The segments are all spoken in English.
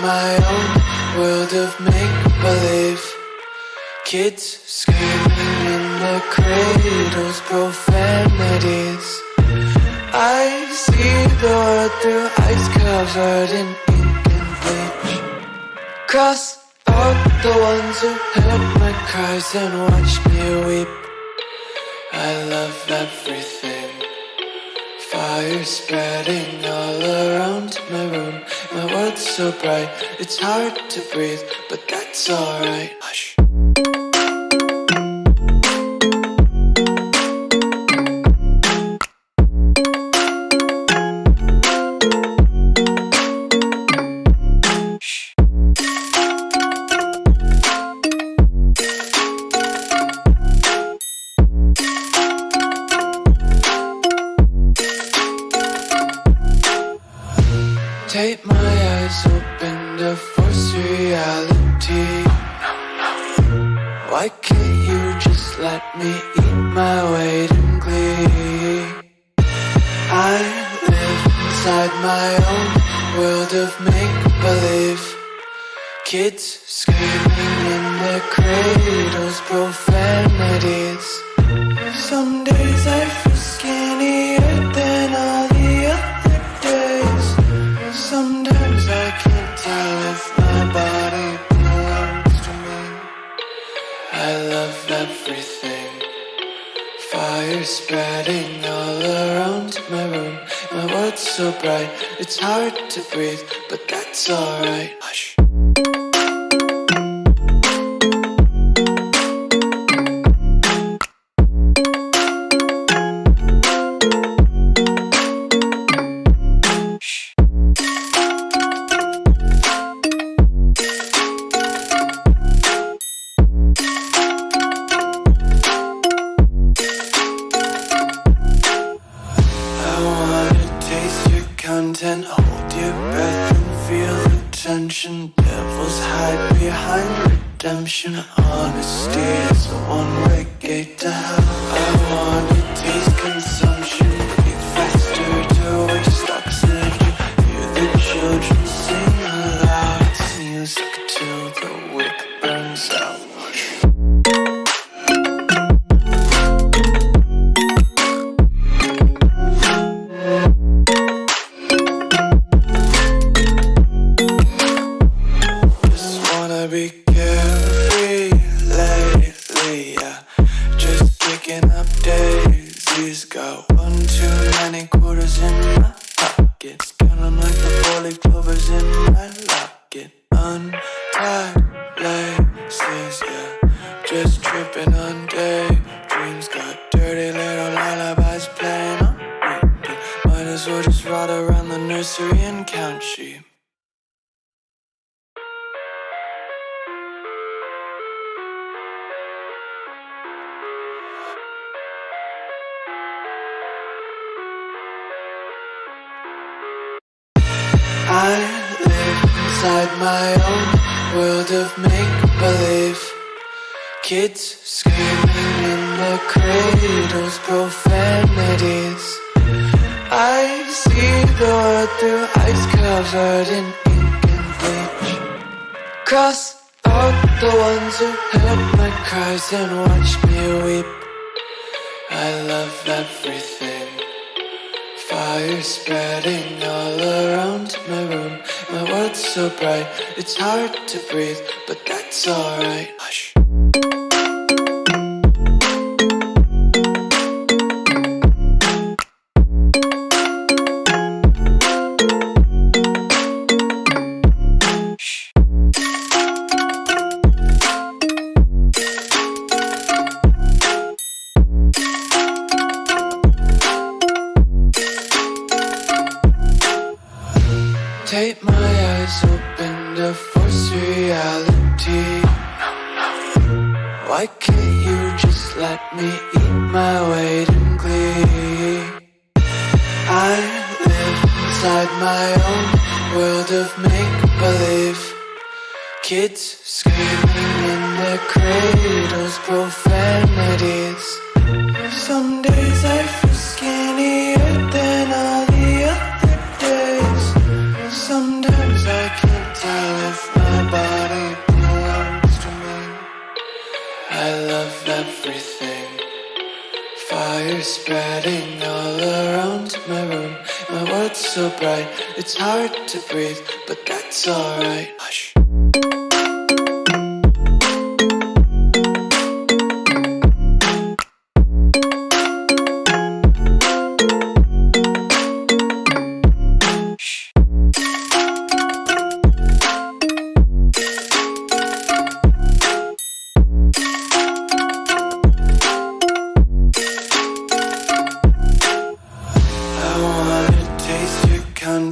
my own world of make-believe. Kids screaming in their cradles, profanities. I see the world through ice covered in ink and bleach. Cross out the ones who heard my cries and watched me weep. I love everything. Fire spreading all around my room. My world's so bright, it's hard to breathe, but that's alright. Hush. Tape my eyes open to force reality. Why can't you just let me eat my weight in glee? I live inside my own world of make-believe. Kids screaming in their cradles, profanities. Some days I feel skinnier than all the other days. Sometimes I can't tell if my body belongs to me. I love everything. Fire spreading all around my room. My world's so bright, it's hard to breathe, but that's alright. Hush. Content, hold your breath and feel the tension. Devils hide behind redemption. Honesty is a one-way gate to hell. I wanna taste consumption. Breathe faster to waste oxygen. Hear the children sing aloud. It's music till the wick burns out. Be carefree lately, yeah. Just picking up daisies. Got one too many quarters in my pockets. Counting like the 4-leaf clovers in my locket. Untied laces, yeah. Just tripping on daydreams. Got dirty little lullabies playing on repeat. Might as well just ride around the nursery and count sheep. I live inside my own world of make-believe. Kids screaming in their cradles, profanities. I see the world through ice covered in ink and bleach. Cross out the ones who heard my cries and watched me weep. I love everything. Fire spreading all around my room. My world's so bright, it's hard to breathe, but that's alright. Hush. Tape my eyes open to force reality. Why can't you just let me eat my weight in glee? I live inside my own world of make-believe. Kids screaming in their cradles, profanities. Some days I feel skinnier than all the other days. Sometimes I can't tell love everything. Fire spreading all around my room. My world's so bright, it's hard to breathe, but that's alright. Hush.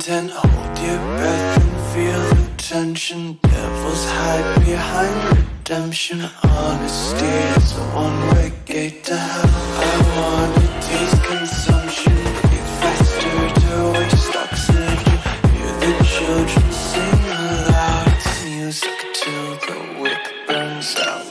Hold your breath and feel the tension. Devils hide behind redemption. Honesty is a one-way gate to hell. I wanna taste consumption. Breathe faster to waste oxygen. Hear the children sing aloud. It's music till the wick burns out.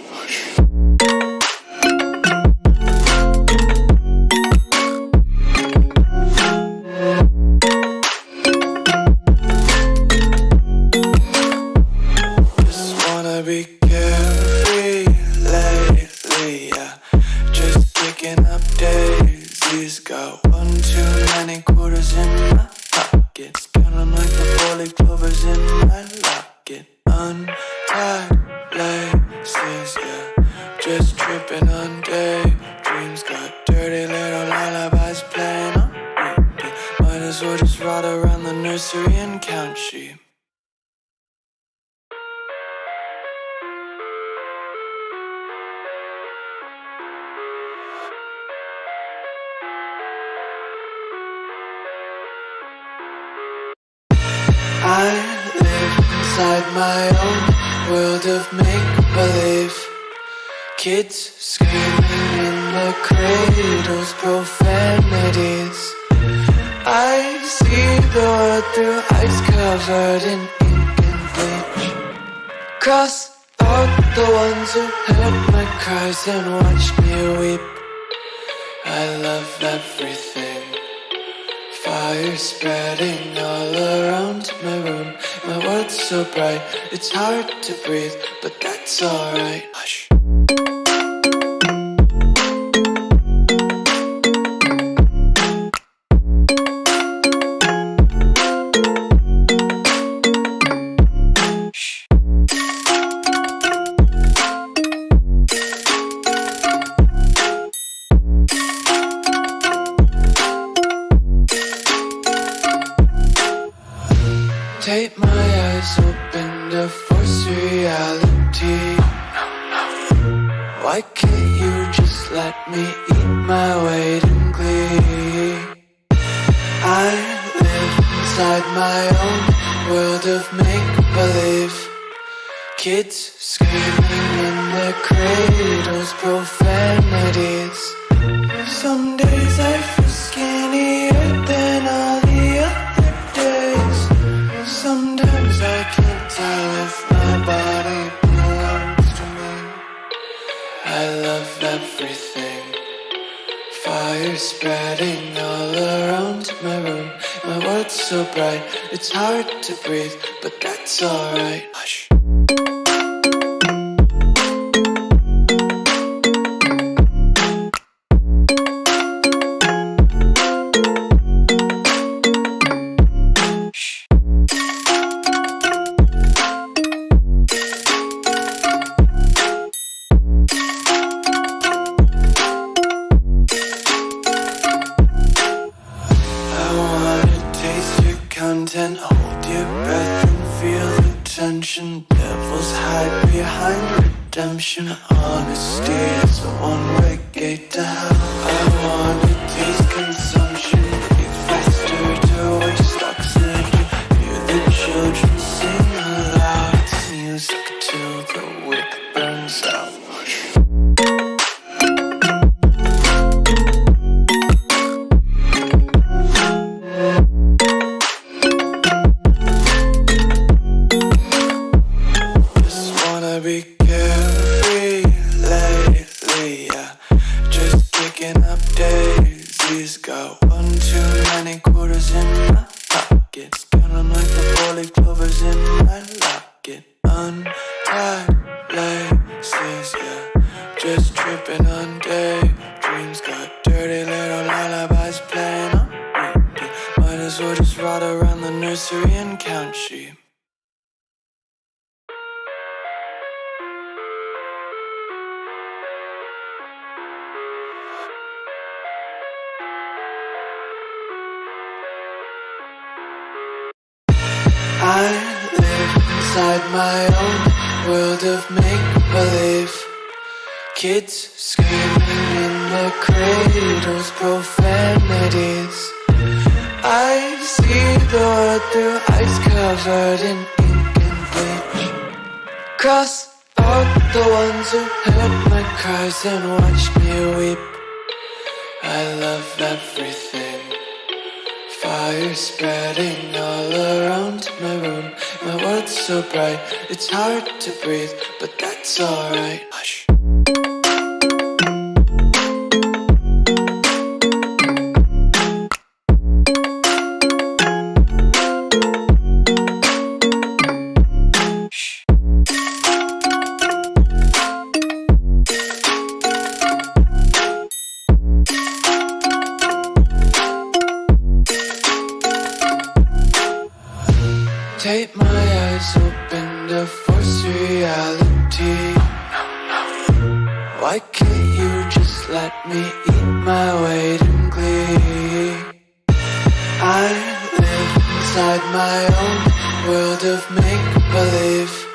Be carefree lately, yeah. Just picking up daisies. Got one too many quarters in my pockets. Counting like the 4-leaf clovers in my locket. Untied laces, yeah. Just tripping on daydreams. Got dirty little lullabies playing on repeat. Might as well just ride around the nursery and count sheep. I live inside my own world of make-believe. Kids screaming in the cradles, profanities. I see the world through eyes covered in ink and bleach. Cross out the ones who heard my cries and watched me weep. I love everything. Fire spreading all around my room. My world's so bright, it's hard to breathe, but that's alright. Hush. Take my eyes open to force reality. Why can't you just let me eat my weight in glee? I live inside my own world of make-believe. Kids screaming in their cradles, profanities. Some days I feel skinnier than all the other days. Sometimes I can't tell if my body belongs to me. I love everything. Fire spreading all around my room. My world's so bright, it's hard to breathe, but that's alright. Hush. Hold your breath and feel the tension. Devils hide behind redemption. Honesty is a one-way gate to hell. I wanna taste consumption. Breathe faster to waste oxygen. Hear the children sing aloud. It's music till the wick burns out. Be carefree lately, yeah. Just picking up daisies. Got one too many quarters in my pockets. Counting like the 4-leaf clovers in my locket. Untied laces, yeah. just tripping on daydreams. Got dirty little lullabies playing on repeat. Might as well just ride around the nursery and count sheep. I live inside my own world of make-believe. Kids screaming in their cradles, profanities. I see the world through ice covered in ink and bleach. Cross out the ones who heard my cries and watched me weep. I love everything. Fire spreading all around my room. My world's so bright, it's hard to breathe, but that's alright. Hush. Take my eyes open to force reality. Why can't you just let me eat my weight in glee? I live inside my own world of make-believe.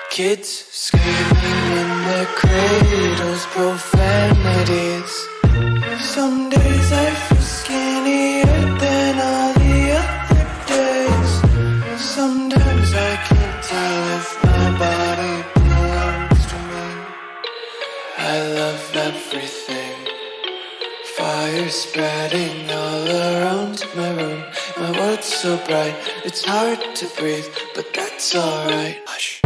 Kids screaming in their cradles, profanities. Some days I feel skinnier than all the other days. Sometimes I can't tell if my body belongs to me. I love everything. Fire spreading all around my room. My world's so bright, it's hard to breathe, but that's alright. Hush.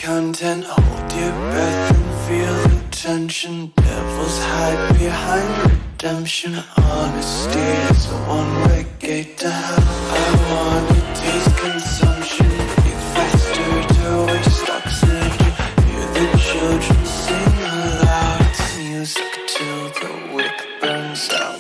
Content, hold your breath and feel the tension. Devils hide behind redemption. Honesty is a one-way gate to hell. I wanna taste consumption. Eat faster to waste oxygen. Hear the children sing aloud. It's music till the wick burns out.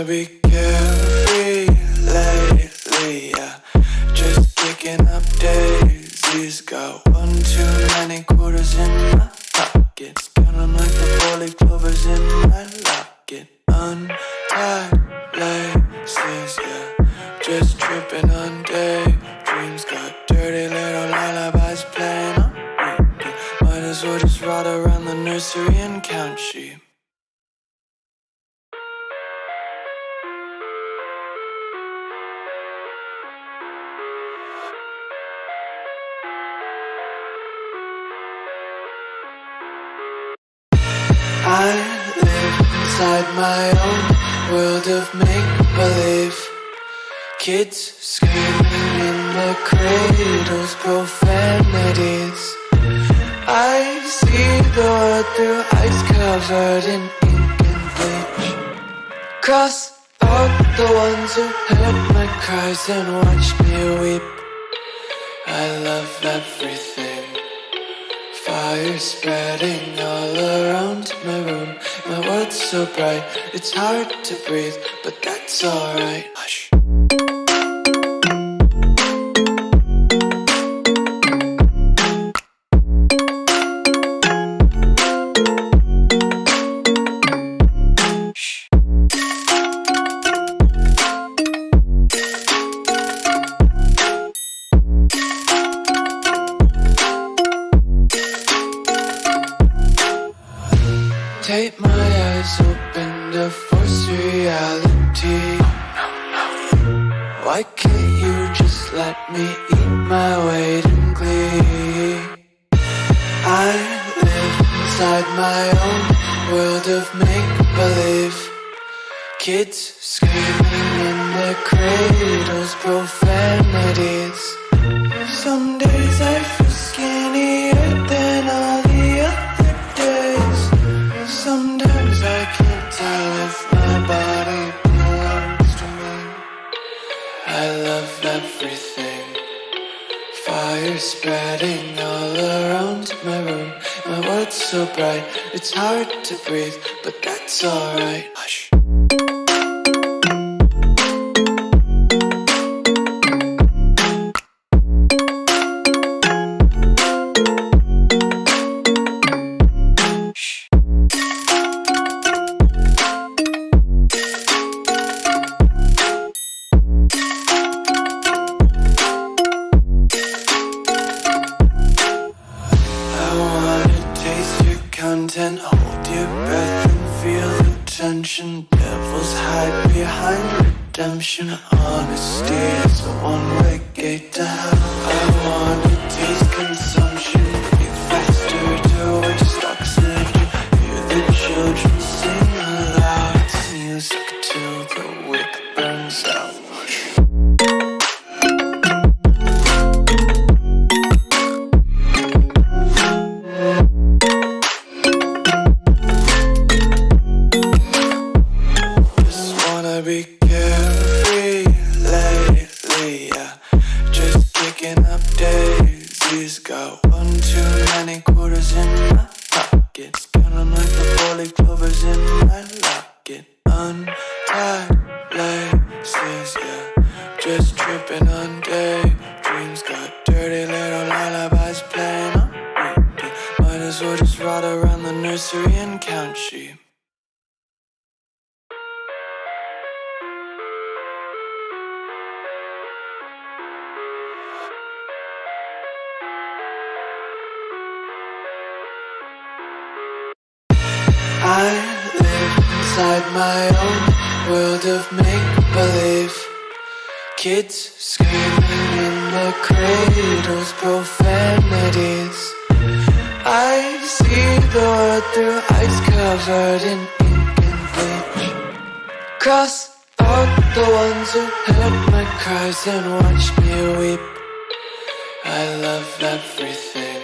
Be carefree lately, yeah. Just picking up daisies. Got one too many quarters in my pockets. Count 'em like the 4-leaf clovers in my locket. Untied laces, yeah. Just tripping on daydreams. Got dirty little lullabies playing on repeat. Might as well just ride around the nursery and count sheep. I live inside my own world of make-believe. Kids screaming in their cradles, profanities. I see the world through ice covered in ink and bleach. Cross out the ones who heard my cries and watched me weep. I love everything. Fire spreading all around my room. My world's so bright, it's hard to breathe, but that's alright. Hush. Take my eyes open to force reality. Why can't you just let me eat my weight in glee? I live inside my own world of make-believe. Kids screaming in their cradles, profanities. Some days I feel skinnier than all the other days. Sometimes I can't tell if my body belongs to me. I love everything. Fire spreading all around my room. My world's so bright, it's hard to breathe, but that's alright. Hush. Content, hold your breath and feel the tension. Devils hide behind redemption. Honesty is a one-way gate to hell. I wanna taste consumption. Be faster to waste stocks empty. Hear the children sing aloud. It's music till the wick burns out. Be carefree lately, yeah. Just kicking up daisies. Got one too many quarters in my pockets. Counting like the four-leaf clovers in my locket. Untied laces, yeah. Just tripping on daydreams. Got dirty little lullabies playing on repeat. Might as well just ride around the nursery and count sheep. I live inside my own world of make-believe. Kids screaming in their cradles, profanities. I see the world through ice covered in ink and bleach. Cross out the ones who heard my cries and watched me weep. I love everything.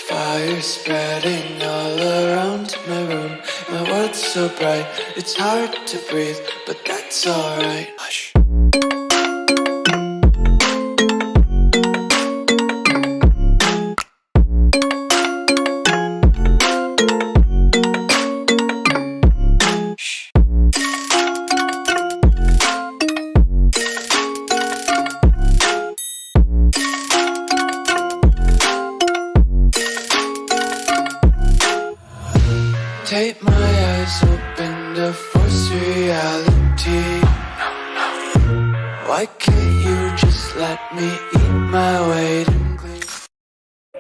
Fire spreading all around my room. My world's so bright, it's hard to breathe, but that's alright. Hush. Take my eyes open to force reality. Why can't you just let me eat my weight in glee?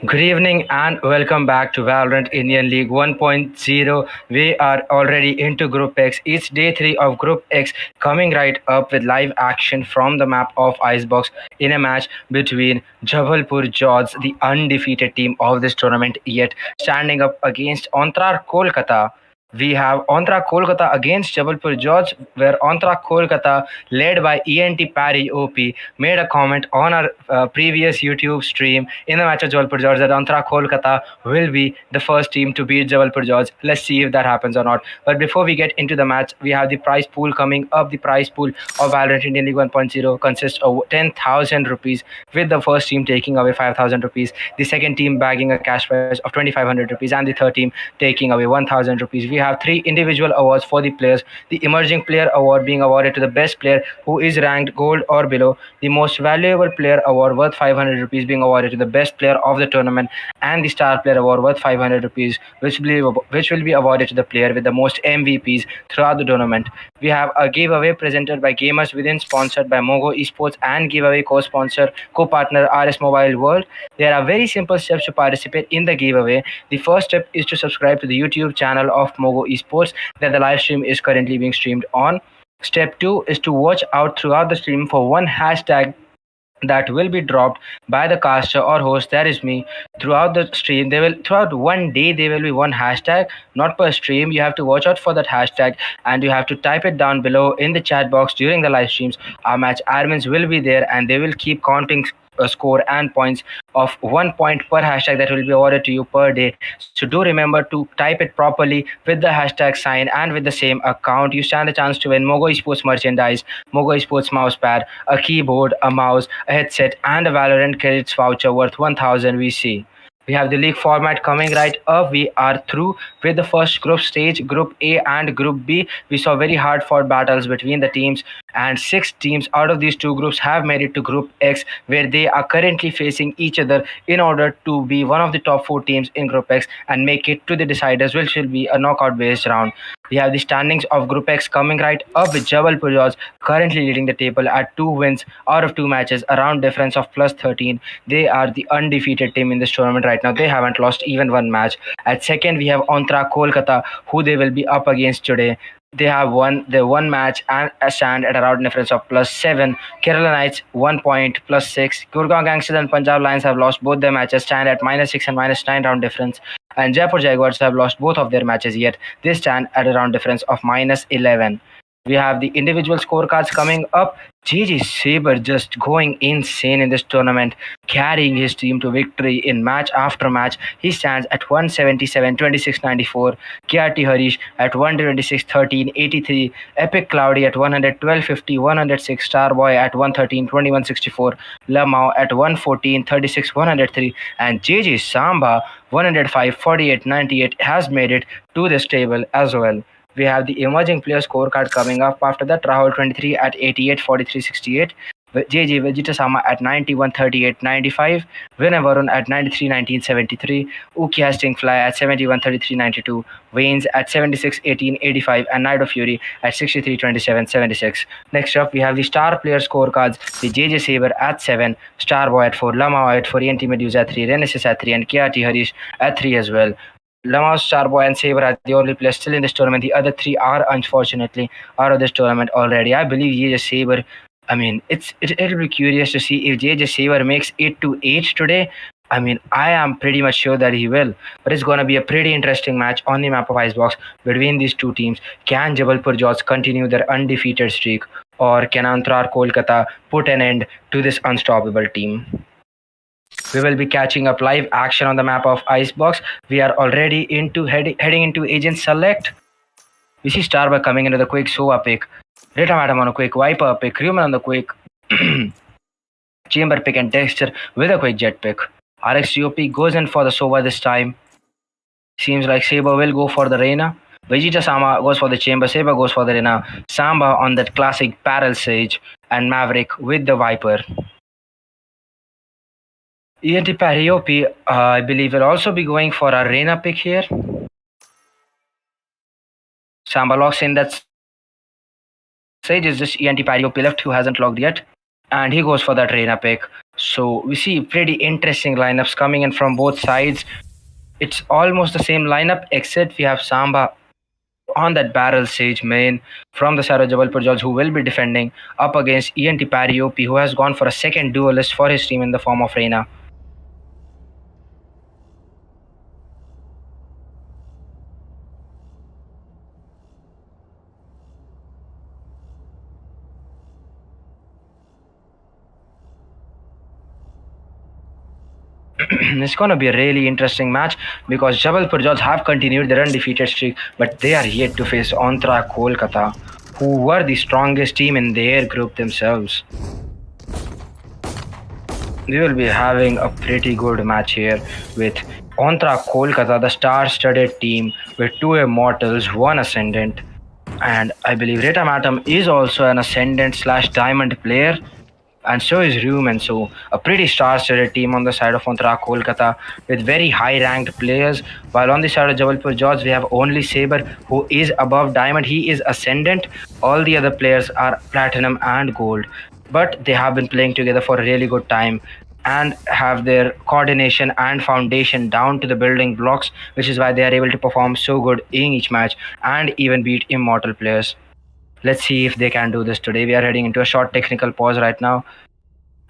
Good evening and welcome back to Valorant Indian League 1.0. We are already into Group X. It's day 3 of Group X, coming right up with live action from the map of Icebox in a match between Jabalpur JODS, the undefeated team of this tournament yet, standing up against Anthra KOLKATA. We have Anthra KOLKATA against Jabalpur JODS, where Anthra KOLKATA, led by ENTRARE OP, made a comment on our previous YouTube stream in the match of Jabalpur JODS that Anthra KOLKATA will be the first team to beat Jabalpur JODS. Let's see if that happens or not. But before we get into the match, we have the prize pool coming up. The prize pool of Valorant Indian League 1.0 consists of 10,000 rupees, with the first team taking away 5,000 rupees, the second team bagging a cash prize of 2,500 rupees, and the third team taking away 1,000 rupees. We have 3 individual awards for the players. The Emerging Player Award being awarded to the best player who is ranked gold or below. The Most Valuable Player Award worth 500 rupees being awarded to the best player of the tournament. And the Star Player Award worth 500 rupees, which will be awarded to the player with the most MVPs throughout the tournament. We have a giveaway presented by Gamers Within, sponsored by Mogo eSports, and giveaway co-partner RS Mobile World. There are very simple steps to participate in the giveaway. The first step is to subscribe to the YouTube channel of Mogo eSports that the live stream is currently being streamed on. Step 2 is to watch out throughout the stream for one hashtag that will be dropped by the caster or host, that is me. Throughout the stream, they will throughout one day there will be one hashtag, not per stream. You have to watch out for that hashtag and you have to type it down below in the chat box during the live streams. Our match admins will be there and they will keep counting a score and points of 1 point per hashtag that will be awarded to you per day. So do remember to type it properly with the hashtag sign and with the same account. You stand a chance to win Mogo Esports merchandise, Mogo Esports mouse pad, a keyboard, a mouse, a headset, and a Valorant credits voucher worth 1000 VC. We have the league format coming right up. We are through with the first group stage, Group A and Group B. We saw very hard fought battles between the teams, and 6 teams out of these two groups have made it to Group X, where they are currently facing each other in order to be one of the top 4 teams in Group X and make it to the deciders, which will be a knockout based round. We have the standings of Group X coming right up with Jabalpur JODS currently leading the table at 2 wins out of 2 matches, a round difference of plus 13. They are the undefeated team in this tournament right now. They haven't lost even one match. At second, we have Anthra KOLKATA, who they will be up against today. They have won their one match and stand at a round difference of plus 7. Kerala Knights 1 point plus 6. Gurgaon Gangsters and Punjab Lions have lost both their matches, stand at minus 6 and minus 9 round difference. And Jaipur Jaguars have lost both of their matches, yet they stand at a round difference of minus 11. We have the individual scorecards coming up. JJ Saber just going insane in this tournament, carrying his team to victory in match after match. He stands at 177, 26, 94. KRT Harish at 126, 13, 83. Epic Cloudy at 112, 50, 106. Starboy at 113, 21, 64. Lamau at 114, 36, 103. And JJ Samba 105, 48, 98 has made it to this table as well. We have the emerging player scorecard coming up after that. Rahul 23 at 88, 43, 68. JJ Vegetasama at 91, 38, 95. Vinay Varun at 93, 19, 73. Uki Hasting Fly at 71, 33, 92. Waynes at 76, 18, 85. And Night of Fury at 63, 27, 76. Next up, we have the star player scorecards. The JJ Saber at 7. Starboy at 4. Lama at 4. ENT Medusa at 3. Renesis at 3. And KRT Harish at 3 as well. Lamau, Starboy, and Saber are the only players still in this tournament. The other 3 are unfortunately out of this tournament already. I believe JJ Saber. I mean, it'll be curious to see if JJ Saber makes 8-8 today. I mean, I am pretty much sure that he will. But it's gonna be a pretty interesting match on the map of Icebox between these two teams. Can Jabalpur JODS continue their undefeated streak, or can Anthra Kolkata put an end to this unstoppable team? We will be catching up live action on the map of Icebox. We are already heading into Agent Select. We see Starbuck coming into the quick Sova pick. Rita Madam on a quick Viper pick. Ruman on the quick Chamber pick, and Dexter with a quick Jet pick. RXGOP goes in for the Sova this time. Seems like Saber will go for the Reina. Vegeta Sama goes for the Chamber. Saber goes for the Reina. Samba on that classic Barrel Sage. And Maverick with the Viper. ENT Pariopi, I believe, will also be going for a Reina pick here. Samba locks in that Sage. Is just ENT Pariopi left who hasn't logged yet. And he goes for that Reina pick. So we see pretty interesting lineups coming in from both sides. It's almost the same lineup, except we have Samba on that Barrel Sage main from the side of Jabalpur JODS, who will be defending up against ENT Pariopi, who has gone for a second duelist for his team in the form of Reina. It's going to be a really interesting match because Jabalpur JODS have continued their undefeated streak, but they are yet to face Anthra Kolkata, who were the strongest team in their group themselves. We will be having a pretty good match here with Anthra Kolkata, the star-studded team with 2 Immortals, 1 Ascendant, and I believe Rita Matam is also an Ascendant/Diamond player. And so is Ruman. So a pretty star-studded team on the side of Anthra Kolkata with very high-ranked players. While on the side of Jabalpur JODS, we have only Saber, who is above Diamond. He is Ascendant. All the other players are Platinum and Gold. But they have been playing together for a really good time and have their coordination and foundation down to the building blocks, which is why they are able to perform so good in each match and even beat Immortal players. Let's see if they can do this today. We are heading into a short technical pause right now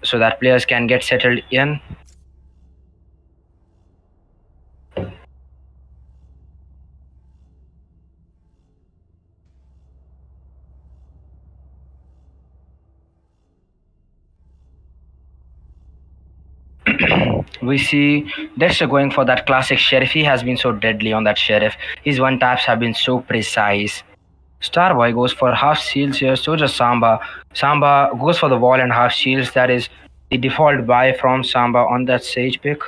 so that players can get settled in. We see Dexter going for that classic sheriff. He has been so deadly on that sheriff. His one taps have been so precise. Starboy goes for half shields here, so does Samba. Samba goes for the wall and half shields. That is the default buy from Samba on that Sage pick.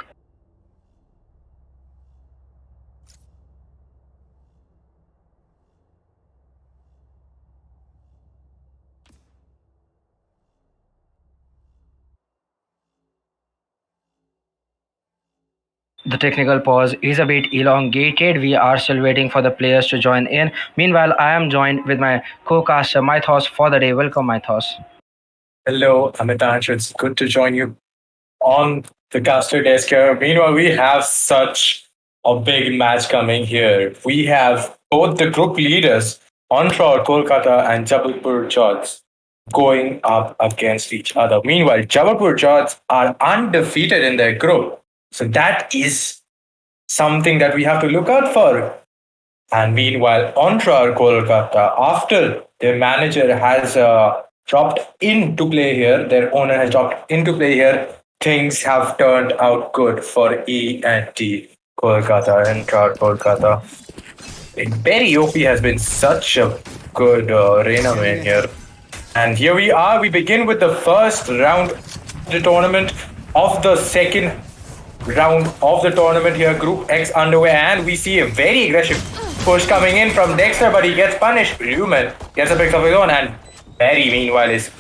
The technical pause is a bit elongated. We are still waiting for the players to join in. Meanwhile, I am joined with my co-caster Mythos for the day. Welcome, Mythos. Hello, Amitansh. It's good to join you on the caster desk here. Meanwhile, we have such a big match coming here. We have both the group leaders, Anthra, Kolkata, and Jabalpur JODS, going up against each other. Meanwhile, Jabalpur JODS are undefeated in their group. So that is something that we have to look out for. And meanwhile, Anthra, Kolkata, after their manager has dropped into play here, their owner has dropped into play here, things have turned out good for ENT Kolkata, Entrare Kolkata. Very OP has been such a good Reina main here. And here we are, we begin with the first round of the tournament of the second round of the tournament here, Group X underway, and we see a very aggressive push coming in from Dexter, but he gets punished. Human gets a pick of his own, and Barry, meanwhile, is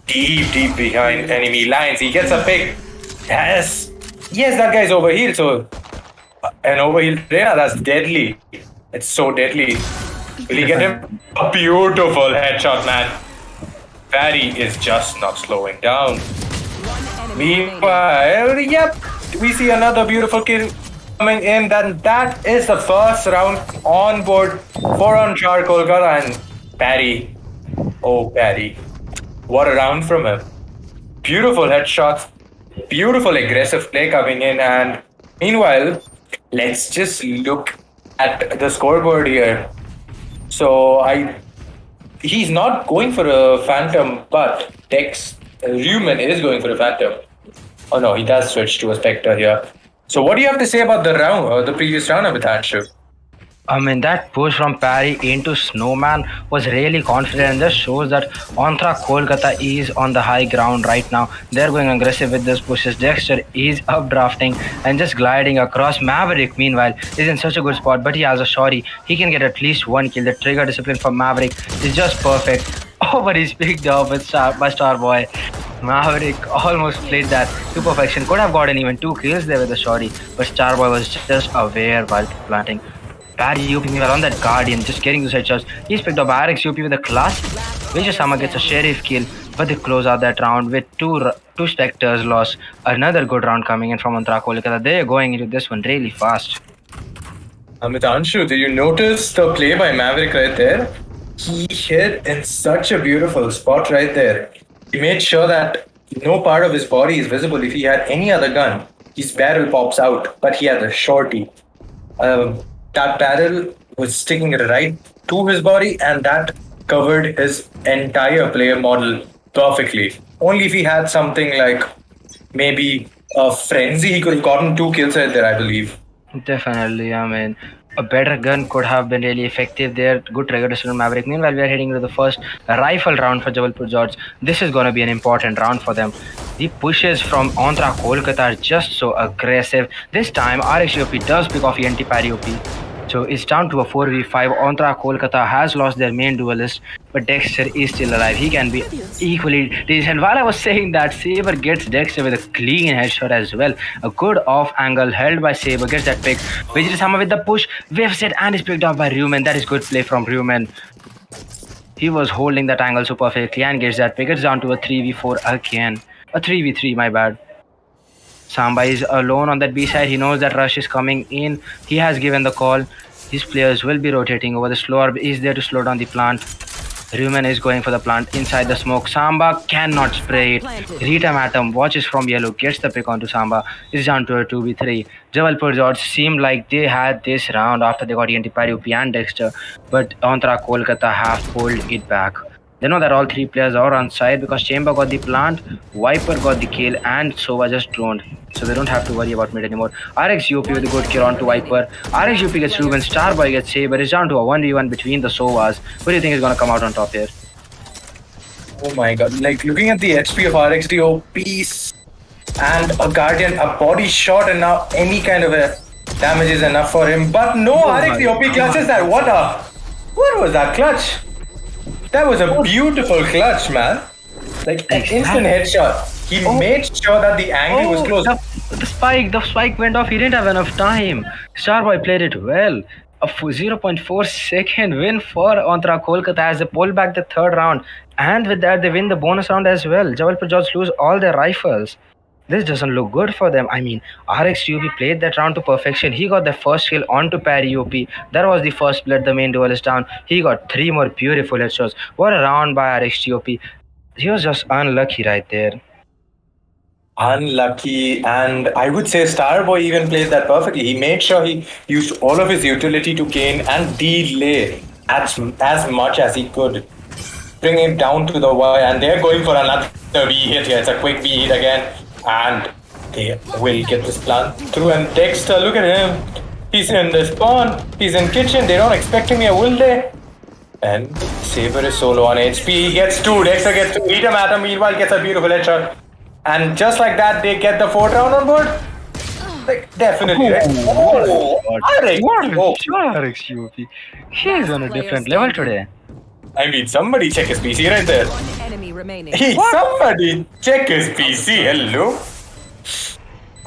deep behind enemy lines. He gets a pick. Yes, that guy's overhealed. So, an overhealed Reyna, that's deadly. It's so deadly. Will he get him? A beautiful headshot, man. Barry is just not slowing down. Meanwhile, yep, we see another beautiful kill coming in. Then that is the first round on board for Anthra Kolkata, and Barry. Oh, Barry. What a round from him. Beautiful headshots, beautiful aggressive play coming in, and meanwhile, let's just look at the scoreboard here. So he's not going for a Phantom, but Rumen is going for a Phantom. Oh no, he does switch to a Spectre here. So what do you have to say about the round, the previous round of Anthra? I mean, that push from Parry into Snowman was really confident and just shows that Anthra Kolkata is on the high ground right now. They're going aggressive with this pushes. Dexter is updrafting and just gliding across. Maverick, meanwhile, is in such a good spot, but he has a shorty. He can get at least one kill. The trigger discipline for Maverick is just perfect. Oh, but he's picked up by Starboy. Maverick almost played that to perfection. Could have gotten even 2 kills there with the shorty, but Starboy was just aware while planting. Barry UP meanwhile on that Guardian, just getting those headshots. He's picked up Barracks UP with a class. Vijay gets a Sheriff kill, but they close out that round with two Spectres lost. Another good round coming in from Anthra Kolkata. They're going into this one really fast. Amitansh, did you notice the play by Maverick right there? He hit in such a beautiful spot right there. He made sure that no part of his body is visible. If he had any other gun, his barrel pops out, but he had a shorty. That barrel was sticking right to his body, and that covered his entire player model perfectly. Only if he had something like maybe a frenzy, he could have gotten 2 kills right there, I believe. Definitely, I mean, a better gun could have been really effective there. Good trigger decision Maverick. Meanwhile, we are heading to the first rifle round for Jabalpur JODS. This is going to be an important round for them. The pushes from Anthra Kolkata are just so aggressive. This time, RXOP does pick off ENT parry OP. So it's down to a 4v5. Anthra Kolkata has lost their main duelist, but Dexter is still alive. He can be equally decent. While I was saying that, Saber gets Dexter with a clean headshot as well. A good off angle held by Saber, gets that pick. Vijay with the push, whiffs it, and is picked up by Rumen. That is good play from Rumen. He was holding that angle so perfectly and gets that pick. It's down to a 3v4 again. A 3v3, my bad. Samba is alone on that B side. He knows that rush is coming in. He has given the call. His players will be rotating over. The slower is there to slow down the plant. Rumen is going for the plant inside the smoke. Samba cannot spray it. Rita Matam watches from yellow, gets the pick onto Samba. It's down to a 2v3. Jabalpur JODS seemed like they had this round after they got ENT Pariupi and Dexter, but Anthra Kolkata have pulled it back. They know that all three players are on side because Chamber got the plant, Viper got the kill, and Sova just droned. So they don't have to worry about mid anymore. RX UP with a good kill onto Viper. RX UP gets Ruben, Starboy gets Saber. It's down to a 1v1 between the Sovas. What do you think is going to come out on top here? Oh my god. Like looking at the HP of RXDO, peace and a Guardian, a body shot, and now any kind of a damage is enough for him. But no, RXDO clutches that. What was that clutch? That was a beautiful clutch, man. Like an instant headshot. He made sure that the angle was close. The spike went off. He didn't have enough time. Starboy played it well. A 0.4 second win for Anthra Kolkata as they pull back the third round. And with that, they win the bonus round as well. Jabalpur JODS lose all their rifles. This doesn't look good for them. I mean, RXUP played that round to perfection. He got the first kill onto Parry UP. That was the first blood. The main duel is down. He got 3 more beautiful headshots. What a round by RXUP. He was just unlucky right there. Unlucky, and I would say Starboy even played that perfectly. He made sure he used all of his utility to gain and delay as much as he could. Bring him down to the wire, and they're going for another V hit here. It's a quick V hit again, and they will get this plant through. And Dexter, look at him. He's in the spawn. He's in kitchen. They don't expect him here, will they? And Saber is solo on HP. He gets 2. Dexter gets 2. Rita Matam meanwhile gets a beautiful headshot. And just like that, they get the 4th round on board. Like, definitely, right? RXUP. He's on a different level today. I mean, somebody check his PC right there. One enemy remaining. Somebody check his PC. Hello.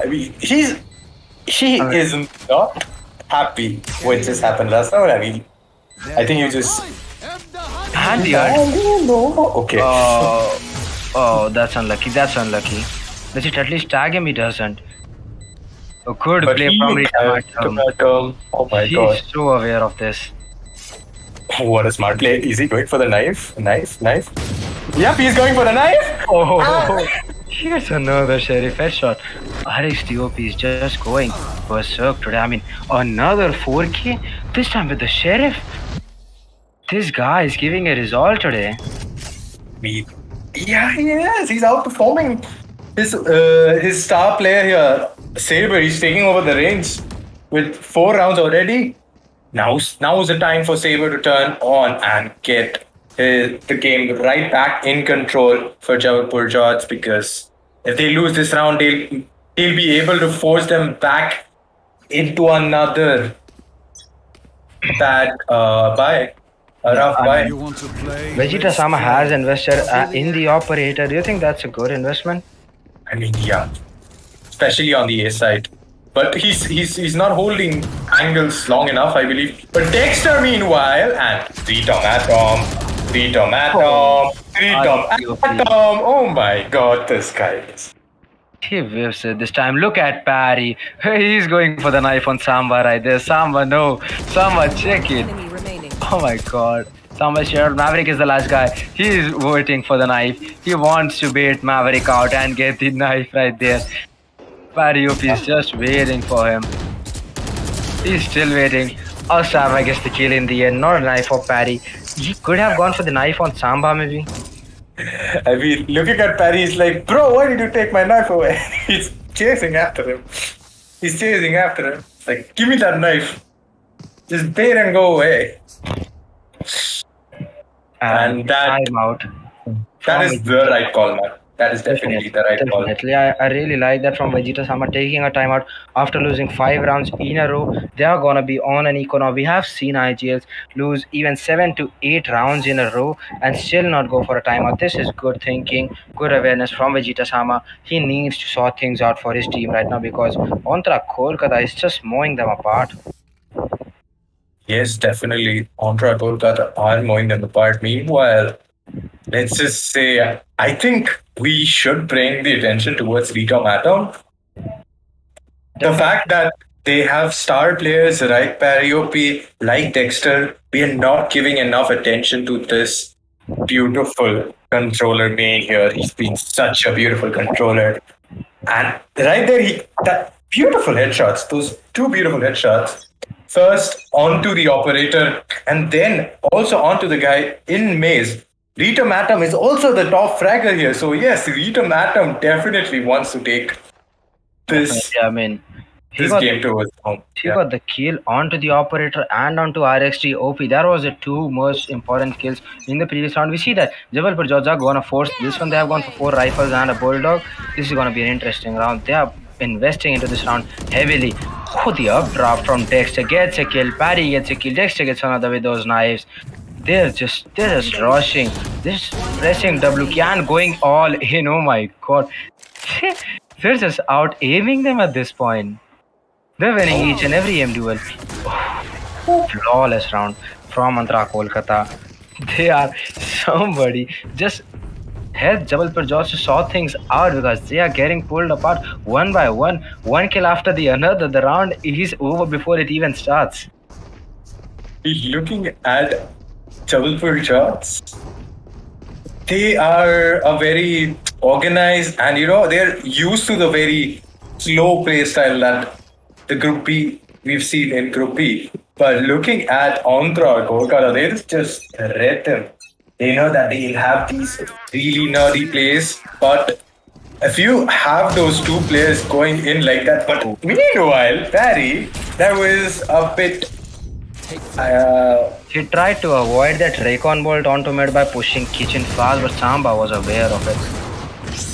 I mean, he is not happy with this happened last round. I mean, I think you just. And the Okay. Oh, that's unlucky. Does it at least tag him? He doesn't. A good But play he from looked Rita at Matam. Matam. Oh my god. He's so aware of this. What a smart play. Is he going for the knife? Knife? Yep, he's going for the knife. Oh, here's another sheriff headshot. RXDOP is just going berserk today. I mean, another 4K? This time with the sheriff? This guy is giving it his all today. Yeah, he is. He's outperforming his star player here, Saber. He's taking over the reins with 4 rounds already. Now's the time for Saber to turn on and get the game right back in control for Jabalpur JODS, because if they lose this round, he'll be able to force them back into another bad buy. A rough buy. Vegeta Sama has invested in the operator. Do you think that's a good investment? I mean, yeah, especially on the A side. But he's not holding angles long enough, I believe. But Dexter, meanwhile, and 3 Tom. Oh my god, this guy is. He whiffs it this time. Look at Parry. He's going for the knife on Samba right there. Samba, no. Samba, check it. Enemy remaining. Oh my god. Samba shared. Maverick is the last guy. He's waiting for the knife. He wants to bait Maverick out and get the knife right there. Parry UP is just waiting for him. He's still waiting. Oh, Samba gets the kill in the end. Not a knife for Parry. He could have gone for the knife on Samba maybe. I mean, looking at Parry, he's like, bro, why did you take my knife away? He's chasing after him. It's like, give me that knife. Just bait and go away. And that is the right call, man. That is definitely the right call. Definitely. I really like that from Vegeta Sama taking a timeout after losing 5 rounds in a row. They are gonna be on an eco now. We have seen IGLs lose even 7 to 8 rounds in a row and still not go for a timeout. This is good thinking, good awareness from Vegeta Sama. He needs to sort things out for his team right now because Anthra Kolkata is just mowing them apart. Yes, definitely. Anthra Kolkata are mowing them apart. Meanwhile, let's just say, I think we should bring the attention towards Rita Matam. The fact that they have star players like Pariopi, like Dexter, we are not giving enough attention to this beautiful controller main here. He's been such a beautiful controller. And right there, that beautiful headshots, those two beautiful headshots. First onto the operator, and then also onto the guy in maze. Rita Matam is also the top fragger here. So yes, Rita Matam definitely wants to take this, Definitely, I mean, he this got game to his home. he got the kill onto the operator and onto RXT OP. That was the two most important kills in the previous round. We see that Jabalpur Jodds are gonna force this one. They have gone for 4 rifles and a bulldog. This is gonna be an interesting round. They are investing into this round heavily. Oh, the updraft from Dexter gets a kill. Parry gets a kill. Dexter gets another with those knives. They're just rushing. They're just pressing W key and going all in. Oh my god. They're just out aiming them at this point. They're winning each and every M duel. Flawless round from Anthra Kolkata. They are somebody. Just help Jabalpur Jodds to sort things out because they are getting pulled apart one by one. One kill after the another. The round is over before it even starts. Looking at Jabalpur Jodds, they are a very organized and they're used to the very slow play style that the Group B we've seen in Group B. But looking at Anthra or Kolkata, they just rhythm. They know that they'll have these really nerdy plays, but if you have those two players going in like that, but meanwhile, Barry, that was a bit. He tried to avoid that Raycon bolt onto mid by pushing kitchen fast, but Samba was aware of it.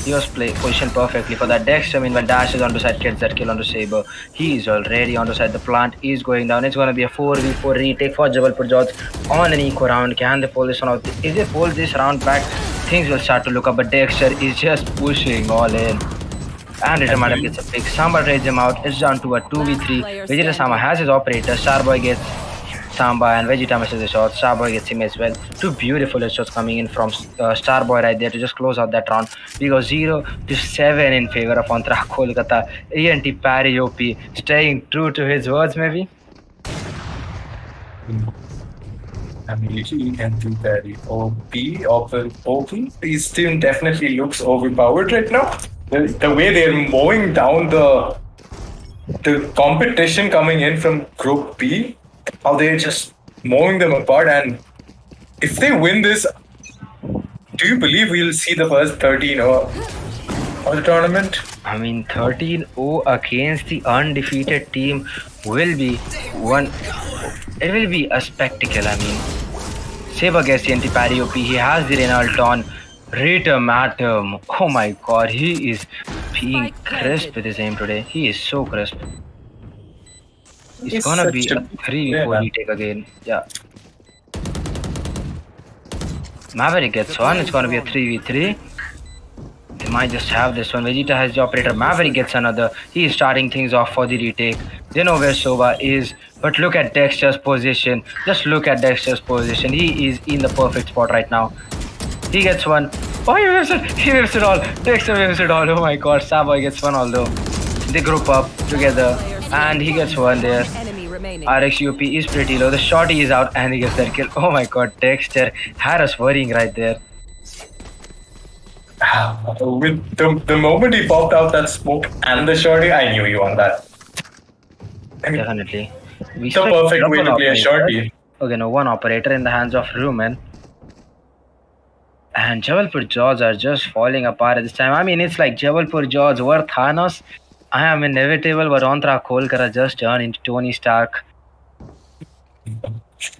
He was positioned perfectly for that. Dexter, meanwhile, dashes onto side, gets that kill onto Saber. He is already onto side. The plant is going down. It's going to be a 4v4 retake for Jabalpur Jodds on an eco round. Can they pull this one out? If they pull this round back, things will start to look up. But Dexter is just pushing all in. And Ritamadam gets a pick. Samba trades him out. It's down to a 2v3. Vegeta Sama has his operator. Starboy gets Samba and Vegeta misses the shot. Starboy gets him as well. Two beautiful shots coming in from Starboy right there to just close out that round. We go 0-7 in favor of Anthra Kolkata. ENT Parry OP staying true to his words, maybe. I mean, you can do that. OP, this team definitely looks overpowered right now. The way they're mowing down the competition coming in from Group B, how they're just mowing them apart. And if they win this, do you believe we'll see the first 13-0 of the tournament? I mean, 13-0 against the undefeated team will be one. It will be a spectacle. I mean, Saber gets the anti-parry OP. He has the Renault on. Rita Matam. Oh my god, he is being crisp with his aim today. He is so crisp. It's gonna be a 3v4 retake again. Yeah. Maverick gets one. It's gonna be a 3v3. They might just have this one. Vegeta has the operator. Maverick gets another. He is starting things off for the retake. They know where Soba is. But look at Dexter's position. Just look at Dexter's position. He is in the perfect spot right now. He gets one. Oh, he whips it. He whips it all. Dexter whips it all. Oh my god. Starboy gets one although. They group up together. And he gets one there. RXUP is pretty low. The shorty is out and he gets that kill. Oh my god. Dexter had us worrying right there. With the moment he popped out that smoke and the shorty, I knew you on that. I mean, Definitely. it's a perfect way to play a shorty. Okay, no, one operator in the hands of Rumen. And Jabalpur Jodds are just falling apart at this time. I mean, it's like Jabalpur Jodds were Thanos. I am inevitable, but Anthra Kolkata just turned into Tony Stark.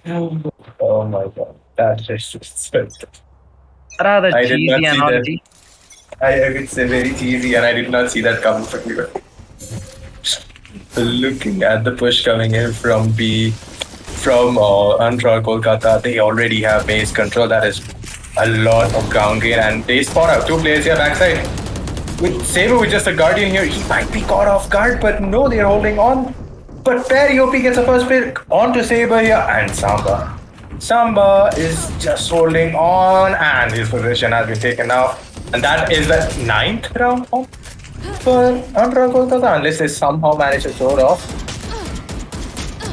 Oh my god, that's just expensive. Rather I did cheesy not see analogy. I would say very cheesy, and I did not see that coming from you. Looking at the push coming in from Anthra Kolkata, they already have base control. That is a lot of ground gain, and they spot out two players here backside. With Saber with just a guardian here, he might be caught off guard, but no, they're holding on. But Parry OP gets a first pick onto Saber here, and Samba. Samba is just holding on, and his position has been taken off. And that is the 9th round for Anthra Kolkata, unless they somehow manage to throw it off.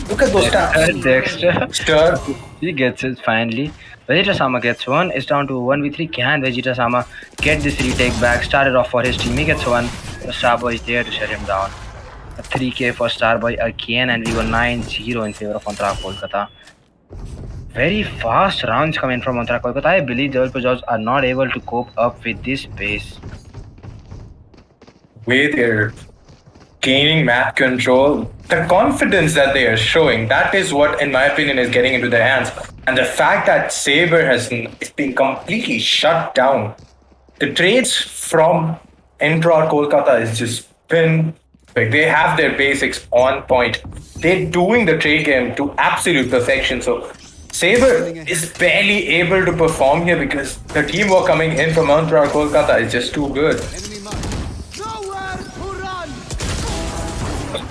Look at those stats. Dexter. He gets it finally. Vegeta Sama gets one. It's down to 1v3. Can Vegeta Sama get this retake back? Started off for his team. He gets one. The Starboy is there to shut him down. A 3k for Starboy again, and we go 9-0 in favor of Anthra Kolkata. Very fast rounds coming from Anthra Kolkata. I believe Jabalpur JODS are not able to cope up with this pace. Way they're gaining map control, the confidence that they are showing, that is what, in my opinion, is getting into their hands. And the fact that Saber has been completely shut down. The trades from NTRARE Kolkata is just been like they have their basics on point. They're doing the trade game to absolute perfection. So Saber is barely able to perform here because the teamwork coming in from NTRARE Kolkata is just too good.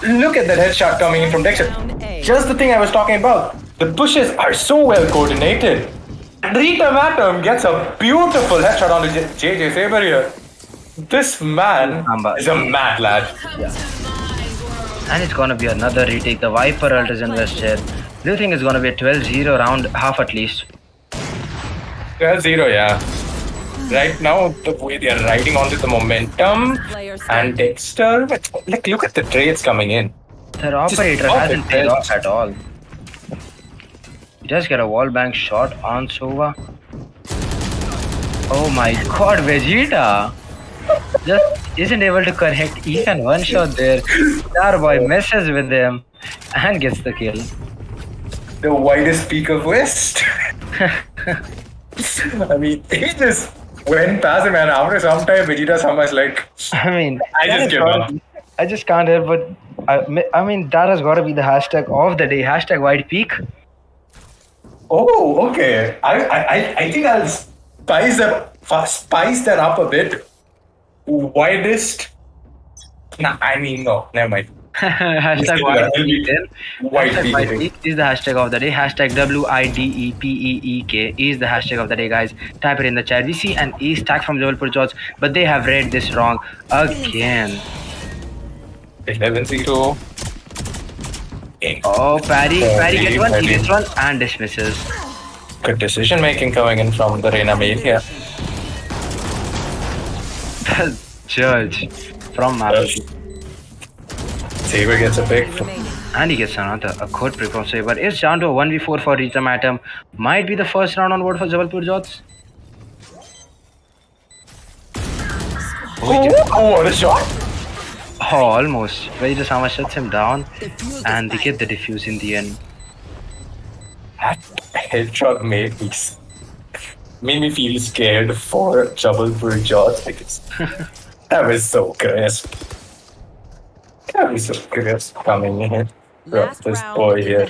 Look at that headshot coming in from Dexter. Just the thing I was talking about. The pushes are so well coordinated. Rita Matum gets a beautiful headshot on the JJ Saber here. This man is a mad lad. Yeah. And it's gonna be another retake. The Viper ult is invested. Do you think it's gonna be a 12-0 round half at least? 12-0, yeah. Right now, the way they are riding onto the momentum, and Dexter, like, look at the trades coming in. Their operator hasn't paid off at all. He does get a wall bank shot on Sova. Oh my god, Vegeta! Just isn't able to connect even one shot there. Starboy messes with them and gets the kill. The widest peak of West. I mean, he just went past him, and after some time, Vegeta Sama is like, I mean, I just give up. I just can't help but I mean that has got to be the hashtag of the day. Hashtag wide peak. Oh, okay. I think I'll spice that up a bit. Widest. Nah, I mean no. Never mind. Hashtag wide peak then. Hashtag wide peak is the hashtag of the day. Hashtag WIDEPEEK is the hashtag of the day, guys. Type it in the chat. We see an E stack from Jabalpur JODS, but they have read this wrong again. 11-0. Oh, Parry gets one, he gets one and dismisses. Good decision making coming in from the Reina main here. Judge from Maverick. Saber gets a pick. And he gets a good pick from Saber. It's down to a 1v4 for Rita Matum. Might be the first round on board for Jabalpur JODS. Oh, what a shot! Oh, almost. Vegeta Sama shuts him down and they get the defuse in the end. That headshot made me feel scared for Jabalpur JODS because that was so crisp. That was so crisp coming in from this boy here.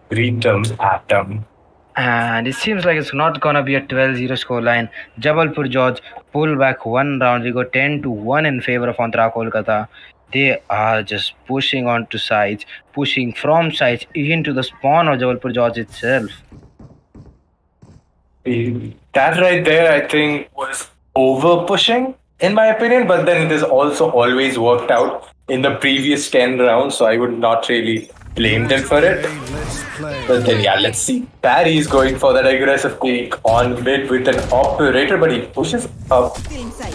Rhythm Atom. And it seems like it's not gonna be a 12-0 scoreline. Jabalpur JODS pull back one round. We go 10-1 in favor of Anthra Kolkata. They are just pushing onto sides, pushing from sides into the spawn of Jabalpur JODS itself. That right there, I think, was over pushing, in my opinion, but then it has also always worked out in the previous 10 rounds, so I would not really blame them for it. But then, yeah, let's see. Parry is going for that aggressive peek on mid with an operator, but he pushes up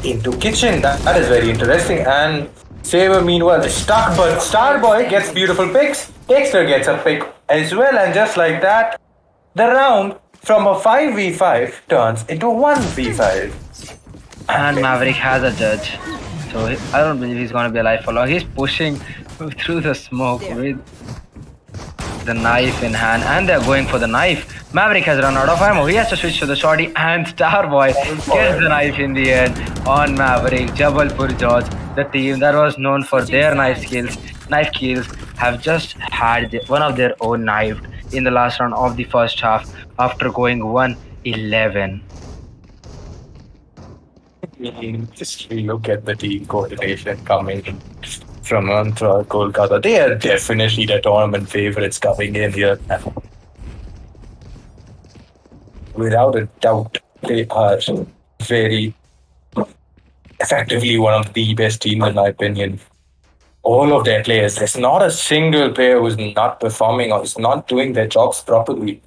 into kitchen. That is very interesting. And Saber, meanwhile, is stuck, but Starboy gets beautiful picks. Dexter gets a pick as well, and just like that, the round from a 5v5 turns into 1v5. And Maverick has a judge. So I don't believe he's gonna be alive for long. He's pushing through the smoke with the knife in hand, and they're going for the knife. Maverick has run out of ammo. He has to switch to the shorty, and Starboy gets the knife in the end on Maverick. Jabalpur JODS, the team that was known for their knife kills, have just had one of their own knifed in the last round of the first half after going 1-11. Just look at the team coordination coming in from Anthra Kolkata. They are definitely the tournament favorites coming in here. Without a doubt, they are very effectively one of the best teams in my opinion. All of their players, there's not a single player who's not performing or is not doing their jobs properly.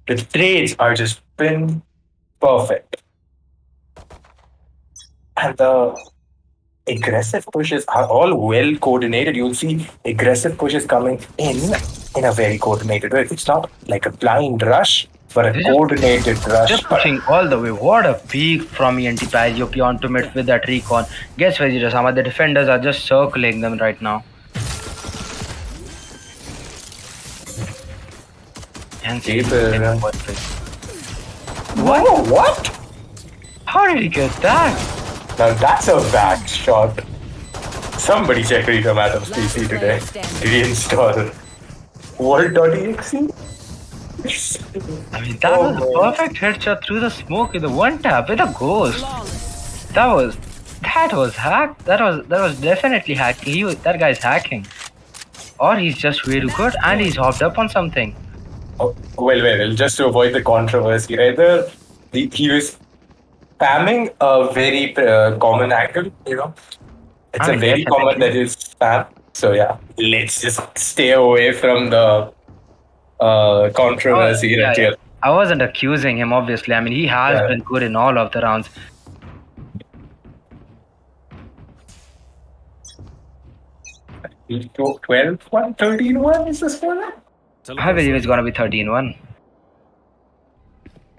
The trades are just been perfect. And the aggressive pushes are all well coordinated. You'll see aggressive pushes coming in a very coordinated way. It's not like a blind rush, but a They're coordinated rush. just pushing all the way. What a peak from Pariopi onto mid with that recon. Guess Vegeta Sama, the defenders are just circling them right now. And see, Jaipur. what? Whoa, what? How did he get that? Now that's a back shot. Somebody check Rita Madam's PC today. Reinstall Volt.exe. I mean, that was a perfect headshot through the smoke with a one tap with a ghost. That was hack. That was definitely hacking. That guy's hacking, or he's just way too good and he's hopped up on something. Oh, well. Just to avoid the controversy, either he was spamming a very common angle. It's a very common that is spam. So yeah, let's just stay away from the controversy right here. I wasn't accusing him, obviously. I mean, he has been good in all of the rounds. 12-1, 13-1 is the score? I believe it's gonna be 13-1.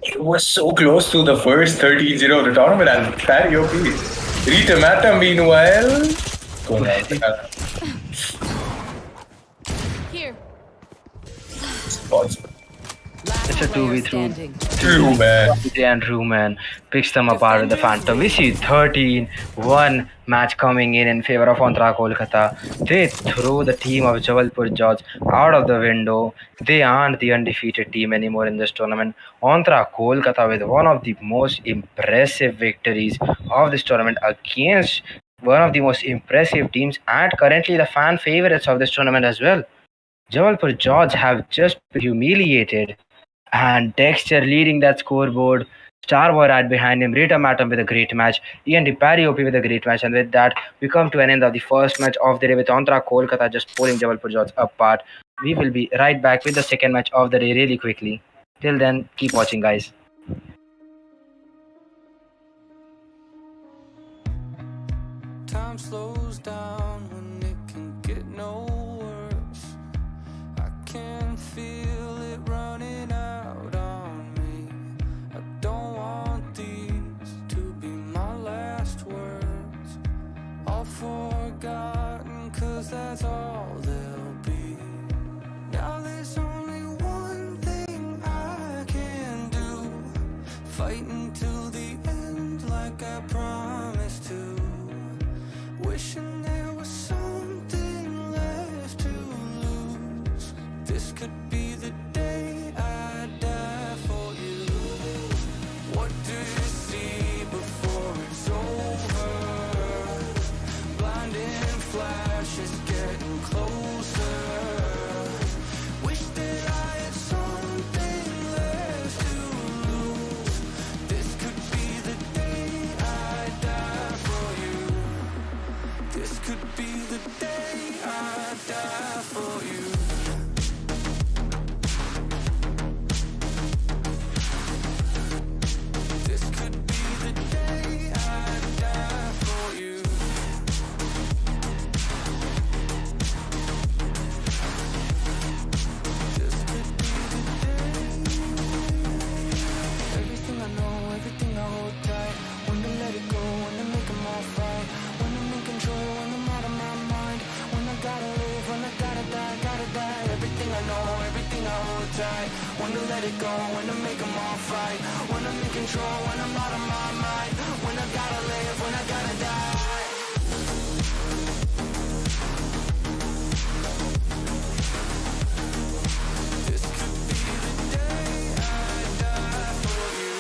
It was so close to the first 13-0 of the tournament, and Pariopi. Rita Mata, meanwhile. Here. Spots. It's a 2v3. True, man. And Ruman picks them apart with the Phantom. We see 13-1 match coming in favor of Anthra Kolkata. They throw the team of Jabalpur JODS out of the window. They aren't the undefeated team anymore in this tournament. Anthra Kolkata with one of the most impressive victories of this tournament against one of the most impressive teams and currently the fan favorites of this tournament as well. Jabalpur JODS have just been humiliated. And Dexter leading that scoreboard. Starboy right behind him. Rita Matam with a great match. Pariopi with a great match. And with that, we come to an end of the first match of the day with Anthra Kolkata just pulling Jabalpur JODS apart. We will be right back with the second match of the day really quickly. Till then, keep watching, guys. Time slows down when it can get no worse. I can feel it running out on me. I don't want these to be my last words. All forgotten, 'cause that's all they'll be. Now there's only one thing I can do. Fighting till the end like I promised to. Wishing there was something left to lose. This could be the day I die for you. What do you see before it's over? Blinding flashes getting closer. Wish that I had something left to lose. This could be the day I die for you. This could be the day I die for you. This could be the day I die for you. This could be the day. Everything I know, everything I hold tight. When to let it go, when to make them all fight. When I'm in control, when I'm out of my mind. When I gotta live, when I gotta die, gotta die. Everything I know, everything I hold tight. When to let it go, when to make them all fight. When I'm in control, when I'm out of my mind. When I gotta live, when I gotta die. This could be the day I die for you.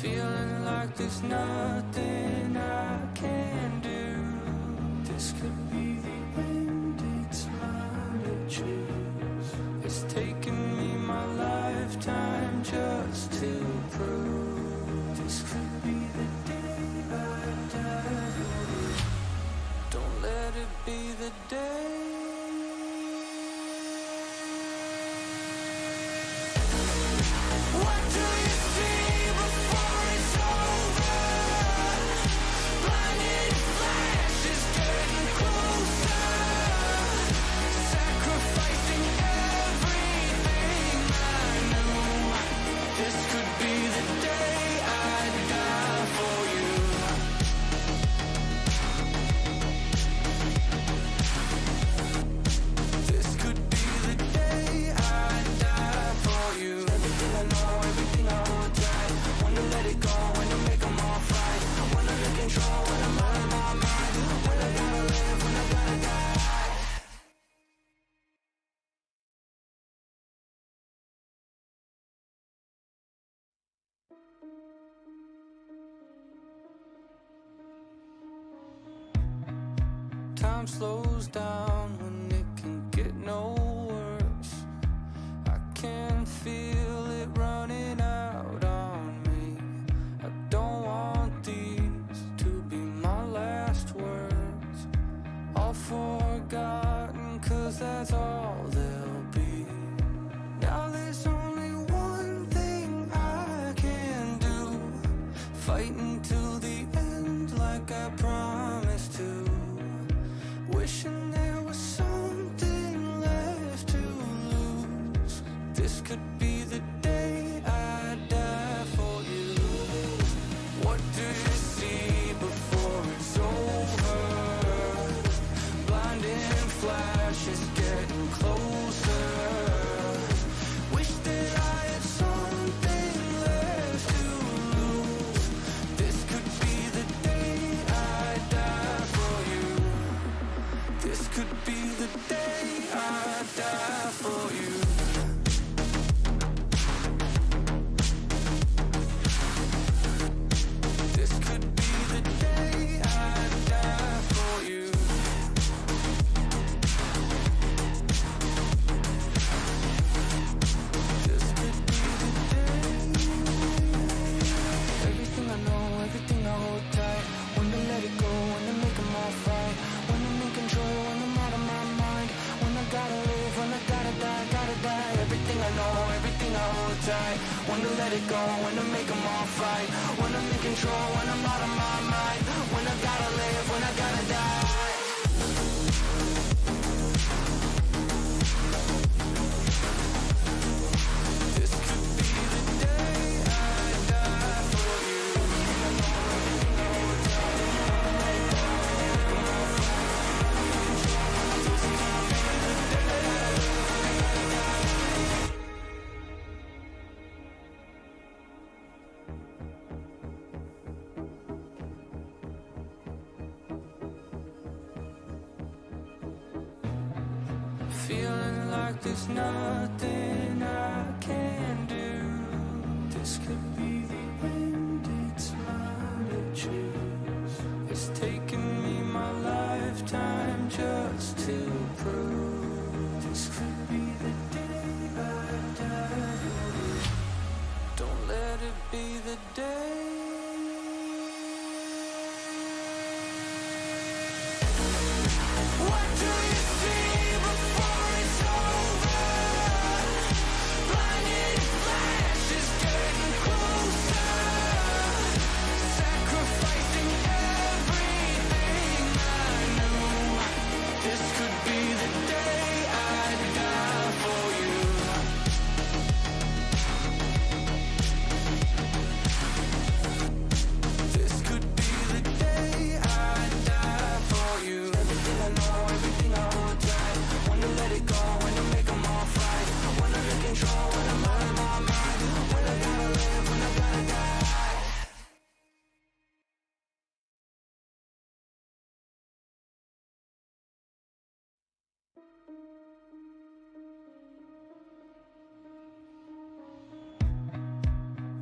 Feeling like there's nothing I can do. This could be the end, it's mine to choose. It's taken me my lifetime just to prove. This could be the day I die for you. Don't let it be the day. What do you see before it's over? Blinding flashes getting closer, sacrificing everything I knew. This could be the day I die for you. This could be the day I die for you. Everything I know, everything I hold tight. Wanna let it go, wanna make them all fight. Wanna lose control when I'm out of my mind. When I gotta live, when I gotta die. Time slows down when it can get no worse. I can feel it running out on me. I don't want these to be my last words. All forgotten, 'cause that's all they'll be. Now there's only one thing I can do. Fight until the end like I promised to. Wishing there was something left to lose. This could be the day I die for you. What do you see before it's over? Blinding flashes getting closer. Wish that I had something left to lose. This could be the day I die for you. This could be the day I die for you. This could be the day I die for you. This could be the day. Everything I know, everything I hold tight. When to let it go, when to make them all fight. When I'm in control, when I'm out of my mind. When I gotta live, when I gotta die, gotta die. Everything I know, everything I hold tight. When to let it go, when to make them all fight. When I'm in control, when I'm out of my mind. When I gotta live, when I gotta die. This could be the day I die for you. Feeling like there's nothing I can do. This could be the end, it's mine to choose. It's taken me my lifetime just to prove. This could be the day I die for you. Don't let it be the day. What do you see before it's over? Blinding flashes getting closer, sacrificing everything I knew. This could be the day I die for you. This could be the day I die for you. Everything I know, everything I hold tight. When to let it go, when to make them all fight. When I'm in control, when I'm out of my mind. When I gotta live, when I gotta die.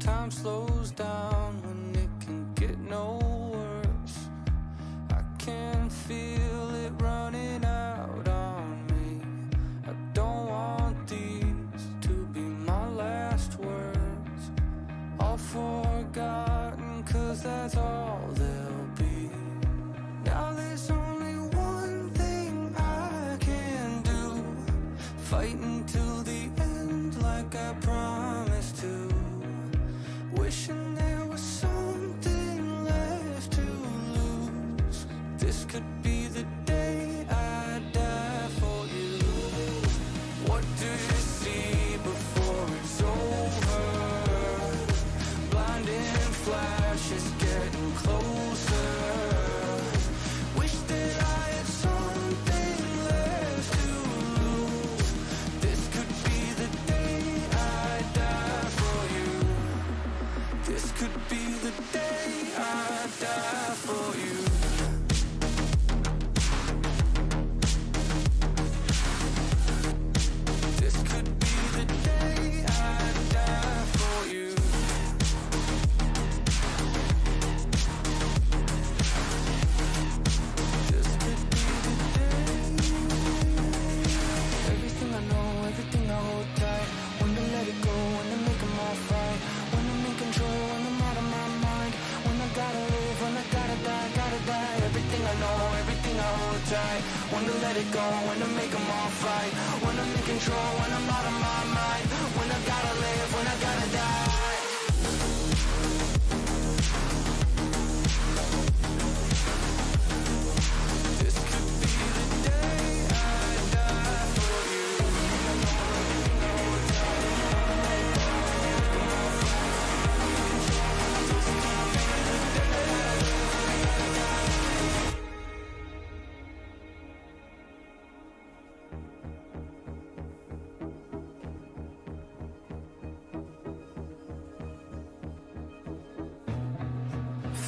Time slows down when it can get no worse. I can feel 'cause that's all there'll be. Now there's only one thing I can do, fight until the end like I promised to. Wishing there was something left to lose. This could be the day I die for you. What do you see before it's over? Blinding flashes getting closer. Wish that I had something left to lose. This could be the day I die for you. This could be the day I die for you. This could be the day I die for you. This could be the day. Everything I know, everything I hold tight. When to let it go, when to make 'em all fight. When I'm in control, when I'm out of my mind. When I gotta live, when I gotta die, gotta die. Everything I know, everything I hold tight. When to let it go, when to make 'em all fight. When I'm in control, when I'm out of my mind. When I gotta live, when I gotta die. This could be the day I die for you.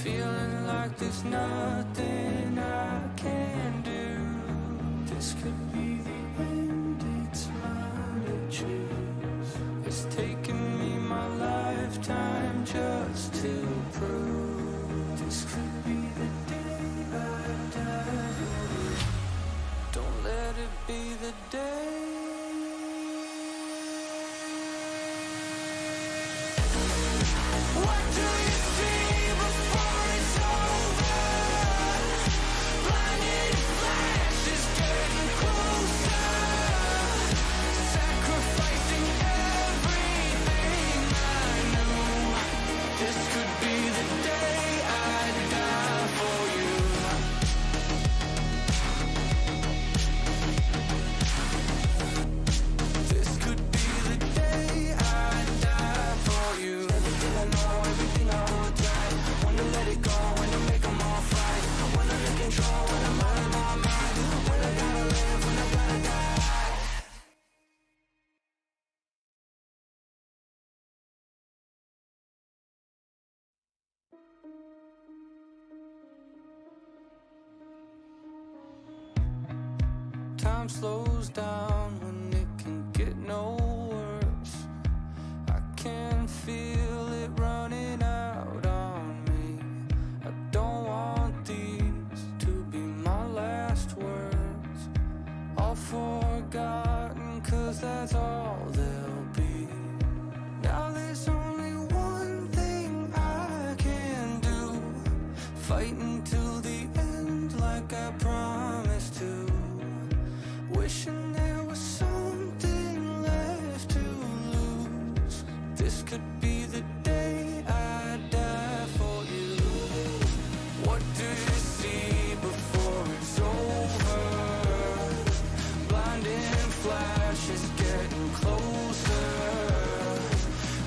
Feeling like there's nothing I can do. This could be the end, it's mine to choose. It's taken me my lifetime just to prove. This could be the day I die. Don't let it be the day. What do you see before it's over? Blinding flashes getting closer. Sacrificing everything I knew. This could be the day I die for you. This could be the day I die for you. Everything I know, everything I hold tight. When to let it go, when to make 'em all fight. When I'm in control, when I'm out of my mind. When I gotta live, when I gotta die. Time slows down when it can get no worse. I can feel it running out on me. I don't want these to be my last words. All forgotten, 'cause that's all there'll be. Now there's only one thing I can do, fight until the end like I promised to. Wishing there was something left to lose. This could be the day I die for you. What do you see before it's over? Blinding flashes getting closer.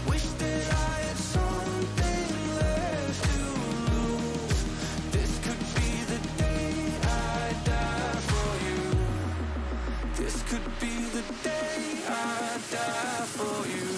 Wish that I had something left to lose. This could be the day I die for you. This could be the day I die for you.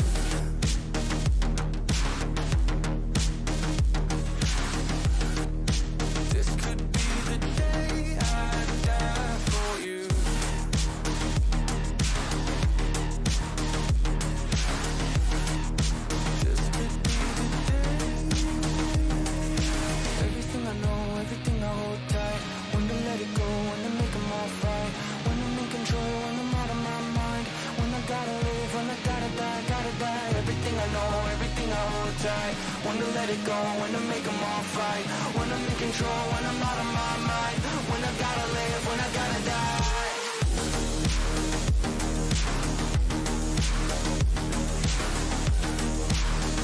tight. When to let it go, when to make them all fight. When I'm in control, when I'm out of my mind. When I gotta live, when I gotta die.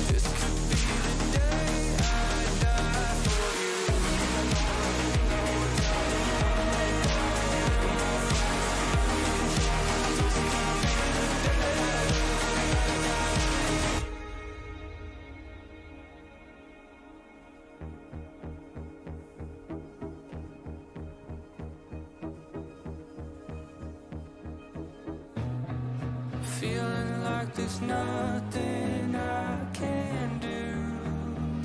This could be the day I die for you. Feeling like there's nothing I can do.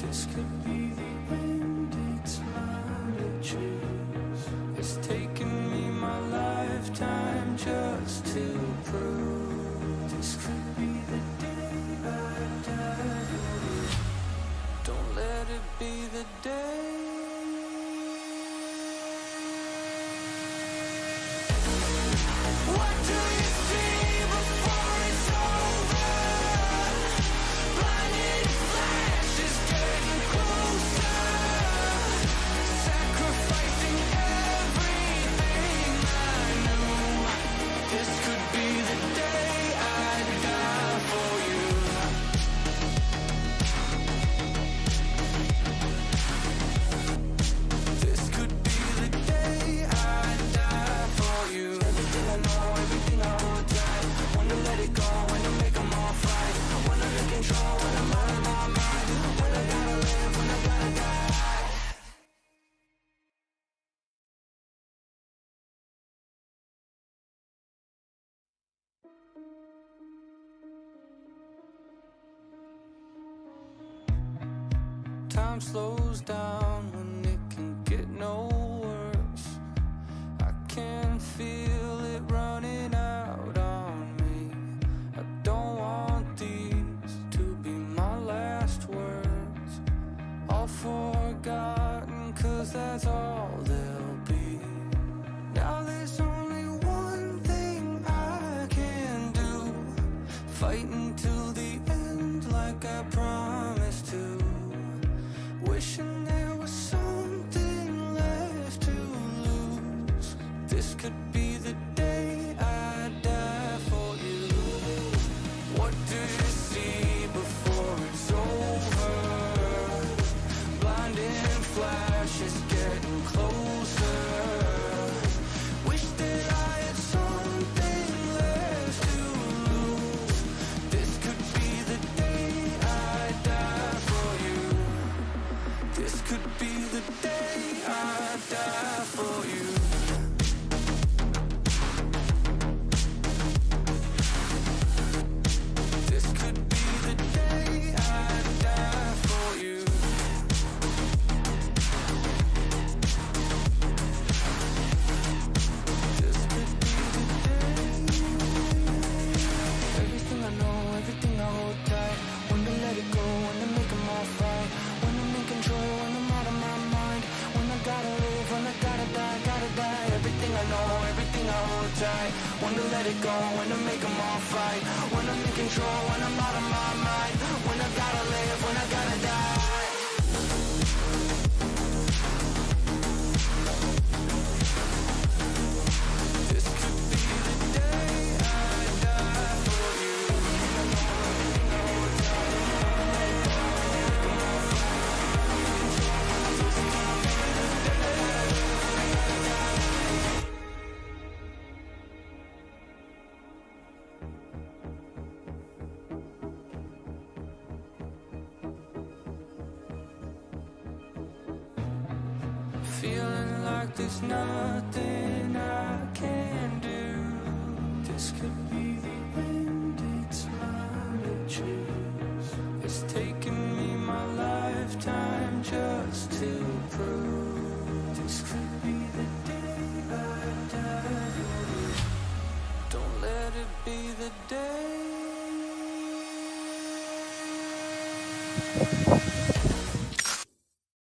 This could be the end, it's mine to choose. It's taken me my lifetime just to prove. This could be the day I die. Don't let it be the day. What do you see before it's over? Blinded flashes getting closer. Sacrificing everything I knew. This could be the day I die for you. This could be the day I die for you. Everything I know, everything I hold tight. When to let it go, when to make them all fight. When I'm in control, when I'm out of my mind. When I gotta live, when I gotta die. Time slows down when it can get no worse. I can feel it running out on me. I don't want these to be my last words. All forgotten, 'cause that's all they'll be. Now there's only one thing I can do. Fight until the end like I promised to. Wishing there was something left to lose. This could be the day I die for you. What do you see before it's over? Blinding flashes getting closer. Wish that I had something left to lose. This could be the day I die for you. This could be the day I die for you. This could be the day I die for you. This could be the day. Everything I know, everything I hold tight. When to let it go, when to make them all fight. When I'm in control, when I'm out of my mind. When I gotta live, when I gotta die, gotta die. Everything I know, everything I hold tight. When to let it go, when to make them all fight. When I'm in control, when I'm out of my mind. When I gotta live, when I gotta die. This could be the day I die for you. Feeling like there's nothing I can do. This could be the end, it's mine to choose. It's taken me my lifetime just to prove. This could be the day I die. Don't let it be the day.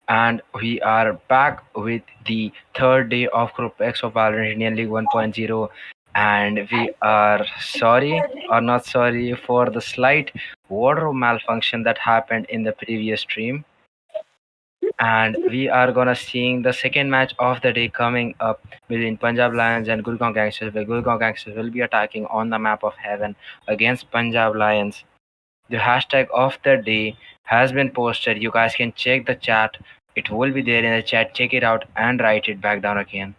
And we are back with the third day of Group X of Valorant Indian League 1.0. And we are sorry or not sorry for the slight wardrobe malfunction that happened in the previous stream. And we are gonna seeing the second match of the day coming up between Punjab Lions and Gurgaon Gangsters, where Gurgaon Gangsters will be attacking on the map of heaven against Punjab Lions. The hashtag of the day has been posted. You guys can check the chat. It will be there in the chat. Check it out and write it back down again.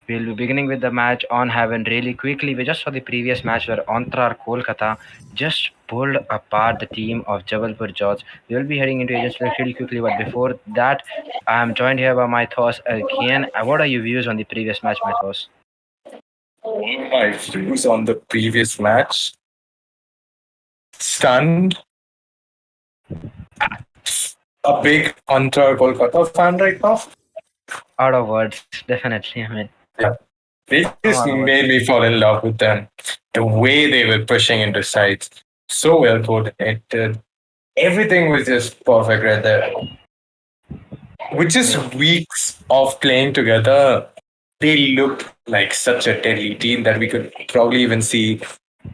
We'll be beginning with the match on heaven really quickly. We just saw the previous match where Anthra Kolkata just pulled apart the team of Jabalpur JODS. We'll be heading into agent select really quickly, but before that, I'm joined here by my thoughts again. What are your views on the previous match, my thoughts? My views on the previous match. Stunned. A big Antra Kolkata fan right now. Out of words, definitely. I mean, Yeah. They just made me fall in love with them. The way they were pushing into sides. So well coordinated. Everything was just perfect right there. With just weeks of playing together, they looked like such a deadly team that we could probably even see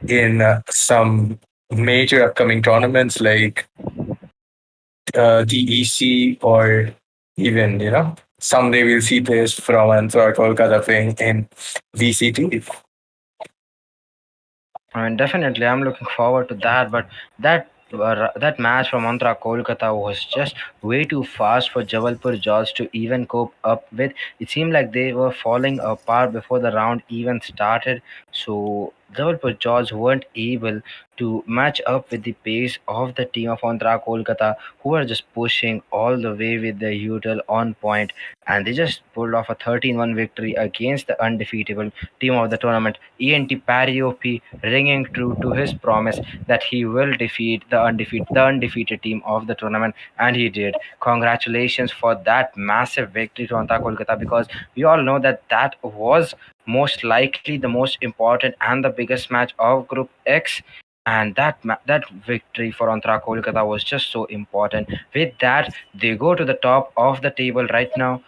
in some major upcoming tournaments like DEC, or even, someday we'll see players from Anthra Kolkata playing in VCT. I mean, definitely, I'm looking forward to that. But that match from Anthra Kolkata was just way too fast for Jabalpur JODS to even cope up with. It seemed like they were falling apart before the round even started. So Jabalpur JODS weren't able to match up with the pace of the team of Anthra Kolkata, who were just pushing all the way with the usual on point, and they just pulled off a 13-1 victory against the undefeatable team of the tournament, Pariopi, ringing true to his promise that he will defeat the undefeated team of the tournament, and he did. Congratulations for that massive victory to Anta Kolkata, because we all know that that was most likely the most important and the biggest match of Group X, and that victory for Antra Kolkata was just so important. With that, they go to the top of the table right now,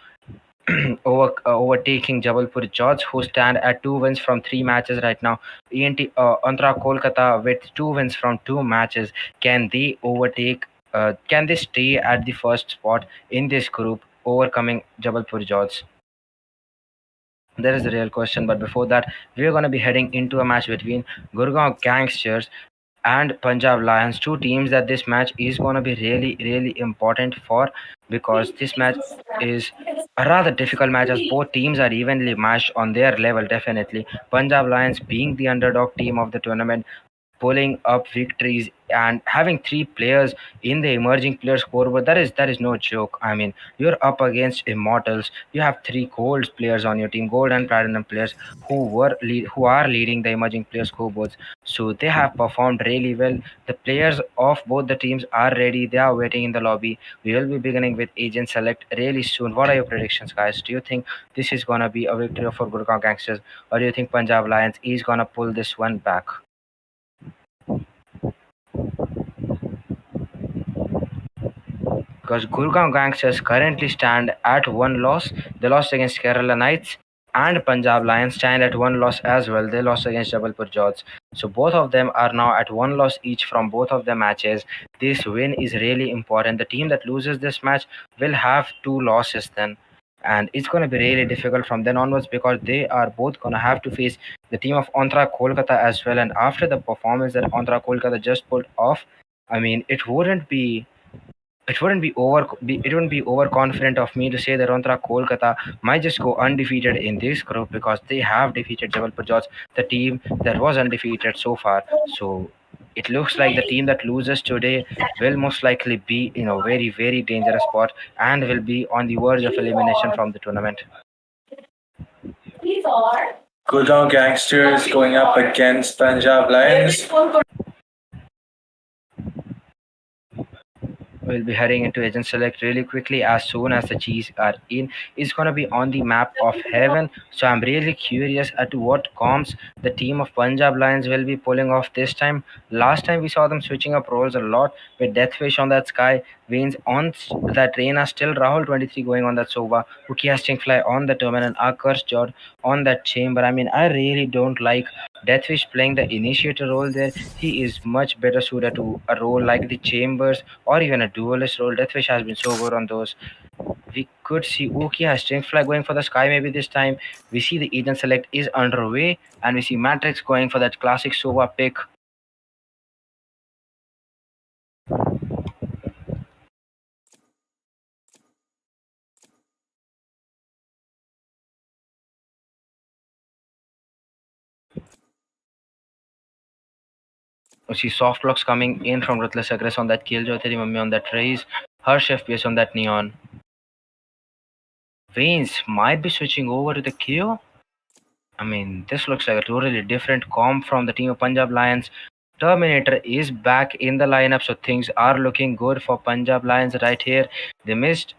overtaking Jabalpur JODS, who stand at 2 wins from 3 matches right now. Antra Kolkata with 2 wins from 2 matches. Can they overtake? Can they stay at the first spot in this group, overcoming Jabalpur JODS? That is the real question. But before that, we are going to be heading into a match between Gurgaon Gangsters and Punjab Lions, two teams that this match is going to be really, really important for, because this match is a rather difficult match as both teams are evenly matched on their level. Definitely, Punjab Lions being the underdog team of the tournament, pulling up victories and having 3 players in the emerging player scoreboard. That is no joke. I mean, you're up against immortals. You have 3 gold players on your team, gold and platinum players, who are leading the emerging player scoreboards. So they have performed really well. The players of both the teams are ready. They are waiting in the lobby. We will be beginning with agent select really soon. What are your predictions, guys? Do you think this is gonna be a victory for Gurgaon Gangsters, or do you think Punjab Lions is gonna pull this one back? Because Gurgaon Gangsters currently stand at 1 loss. They lost against Kerala Knights, and Punjab Lions stand at 1 loss as well. They lost against Jabalpur JODS. So both of them are now at 1 loss each from both of their matches. This win is really important. The team that loses this match will have 2 losses then. And it's going to be really difficult from then onwards, because they are both going to have to face the team of Anthra Kolkata as well. And after the performance that Anthra Kolkata just pulled off, I mean, it wouldn't be overconfident of me to say that Rantra Kolkata might just go undefeated in this group, because they have defeated Jabalpur JODS, the team that was undefeated so far. So it looks like the team that loses today will most likely be in a very, very dangerous spot and will be on the verge of elimination from the tournament. Gurgaon Gangsters going up against Punjab Lions. We'll be heading into agent select really quickly as soon as the Chiefs are in. It's going to be on the map of heaven. So I'm really curious at what comps the team of Punjab Lions will be pulling off this time. Last time we saw them switching up roles a lot with Deathwish on that sky. Veins on that Reina still Rahul 23 going on that Sova, Ukiasting Fly on the terminal, Akars Jod on that chamber. I mean, I really don't like Deathwish playing the initiator role there. He is much better suited to a role like the chambers or even a duelist role. Deathwish has been so good on those. We could see Ukia string flag going for the sky maybe this time. We see the Eden select is underway, and we see Matrix going for that classic Sova pick. We see soft blocks coming in from Ruthless Aggress on that Killjoy, Teri Mummy on that Raze, Harsh FPS on that Neon. Veins might be switching over to the KO. I mean, this looks like a totally different comp from the team of Punjab Lions. Terminator is back in the lineup, so things are looking good for Punjab Lions right here. They missed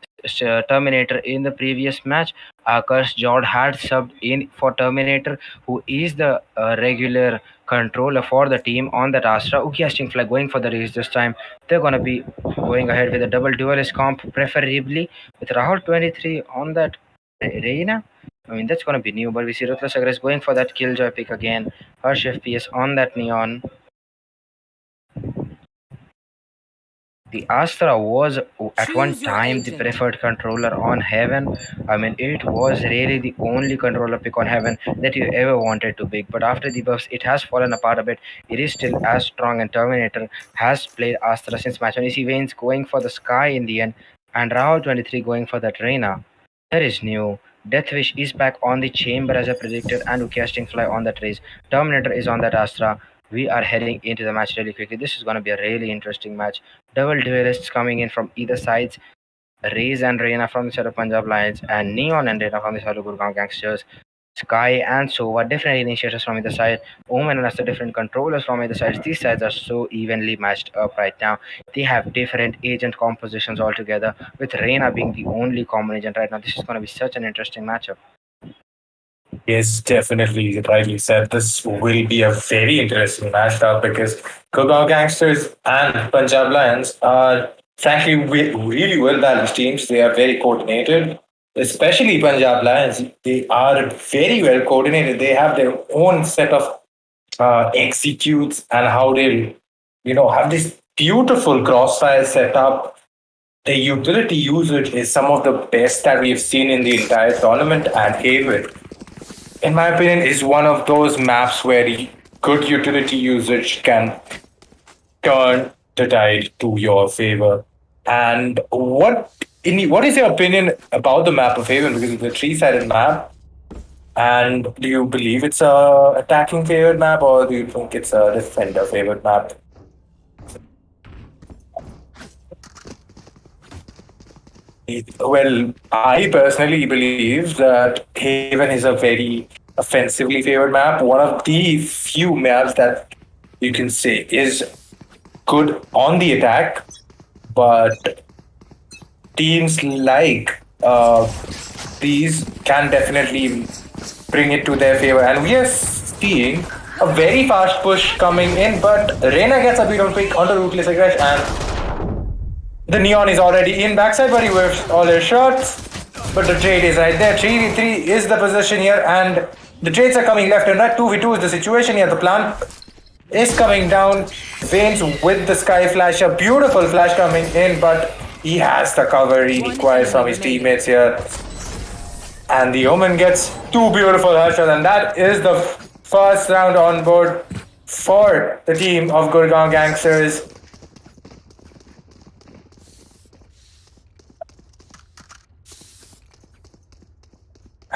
Terminator in the previous match. Akash Jod had subbed in for Terminator, who is the regular controller for the team on that Astra. Ukiasting flag going for the race this time. They're gonna be going ahead with a double duelist comp, preferably with Rahul 23 on that Reina. I mean, that's gonna be new, but we see Ruthless Aggress going for that Killjoy pick again. Harsh FPS on that Neon. The Astra was at one Choose your time the agent. preferred controller on Heaven. I mean, it was really the only controller pick on Heaven that you ever wanted to pick. But after the buffs, it has fallen apart a bit. It is still as strong, and Terminator has played Astra since match 1. You see Vayne's going for the Sky in the end, and Rahul 23 going for that Reina. That is new. Deathwish is back on the chamber as I predicted, and casting fly on that race. Terminator is on that Astra. We are heading into the match really quickly. This is going to be a really interesting match. Double duelists coming in from either sides. Raze and Reina from the side of Punjab Lions, and Neon and Reina from the side of Gurgaon Gangsters. Sky and Sova, different initiators from either side. Omen and Asta, different controllers from either side. These sides are so evenly matched up right now. They have different agent compositions altogether, with Reina being the only common agent right now. This is going to be such an interesting matchup. Yes, definitely. Rightly said. This will be a very interesting matchup because Gurgaon Gangsters and Punjab Lions are frankly really well balanced teams. They are very coordinated, especially Punjab Lions. They are very well coordinated. They have their own set of executes and how they, have this beautiful crossfire setup. The utility usage is some of the best that we've seen in the entire tournament, and Haven, in my opinion, is one of those maps where the good utility usage can turn the tide to your favor. And what is your opinion about the map of Haven? Because it's a three-sided map. And do you believe it's a attacking favored map, or do you think it's a defender favored map? Well, I personally believe that Haven is a very offensively favored map. One of the few maps that you can say is good on the attack, but teams like these can definitely bring it to their favor. And we are seeing a very fast push coming in, but Reina gets a beautiful pick onto Ruthless Aggress, and the Neon is already in backside, but he whiffs all his shots. But the trade is right there. 3v3 is the position here, and the trades are coming left and right. 2v2 is the situation here. The plant is coming down. Veins with the Sky Flash. A beautiful flash coming in, but he has the cover he requires from his teammates here. And the Omen gets two beautiful headshots, and that is the first round on board for the team of Gurgaon Gangsters.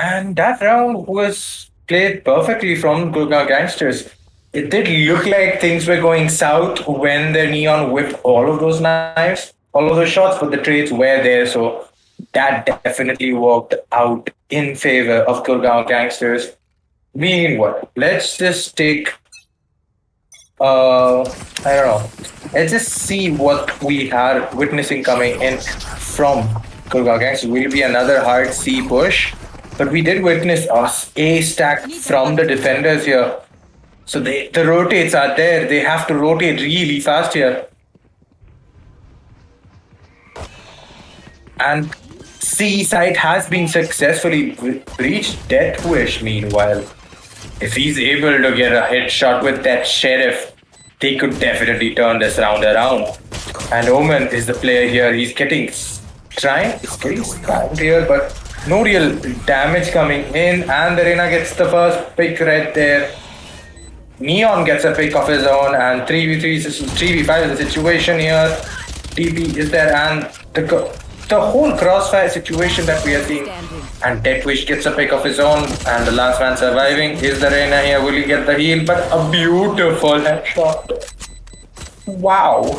And that round was played perfectly from Gurgaon Gangsters. It did look like things were going south when the Neon whipped all of those knives, all of those shots, but the trades were there, so that definitely worked out in favor of Gurgaon Gangsters. Meanwhile, let's just take, I don't know, let's just see what we are witnessing coming in from Gurgaon Gangsters. Will it be another hard C push? But we did witness a stack from the defenders here. So the rotates are there. They have to rotate really fast here. And C site has been successfully breached. Death Wish, meanwhile, if he's able to get a headshot with that sheriff, they could definitely turn this round around. And Omen is the player here. He's getting scammed here, but no real damage coming in. And the Reina gets the first pick right there. Neon gets a pick of his own, and 3v5 is the situation here. TP is there, and the whole crossfire situation that we are seeing. And Deathwish gets a pick of his own, and the last man surviving is the Reina here. Will he get the heal? But a beautiful headshot. Wow.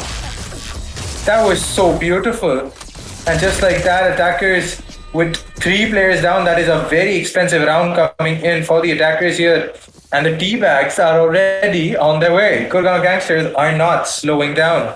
That was so beautiful. And just like that, attackers with 3 players down, that is a very expensive round coming in for the attackers here. And the teabags are already on their way. Gurgaon Gangsters are not slowing down.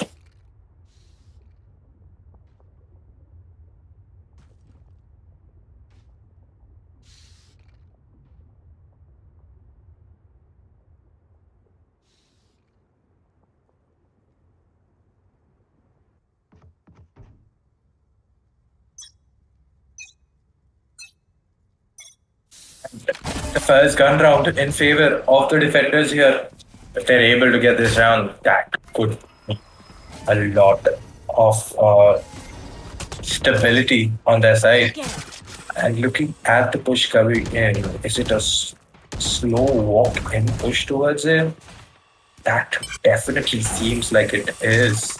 The first gun round in favor of the defenders here. If they're able to get this round, that could be a lot of stability on their side. And looking at the push coming in, is it a slow walk in push towards it? That definitely seems like it is.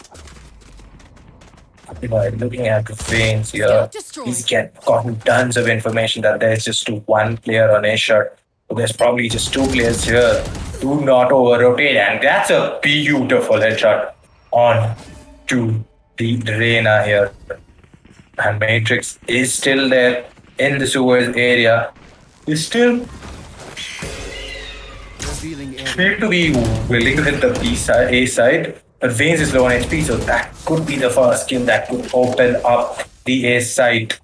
Looking at the veins here, he's gotten tons of information that there's just 1 player on a shot. So there's probably just 2 players here. Do not over rotate, and that's a beautiful headshot on to the Reina here. And Matrix is still there in the sewers area. He's still need to be willing with the B side, A side. But Veins is low on HP, so that could be the first kill that could open up the A side.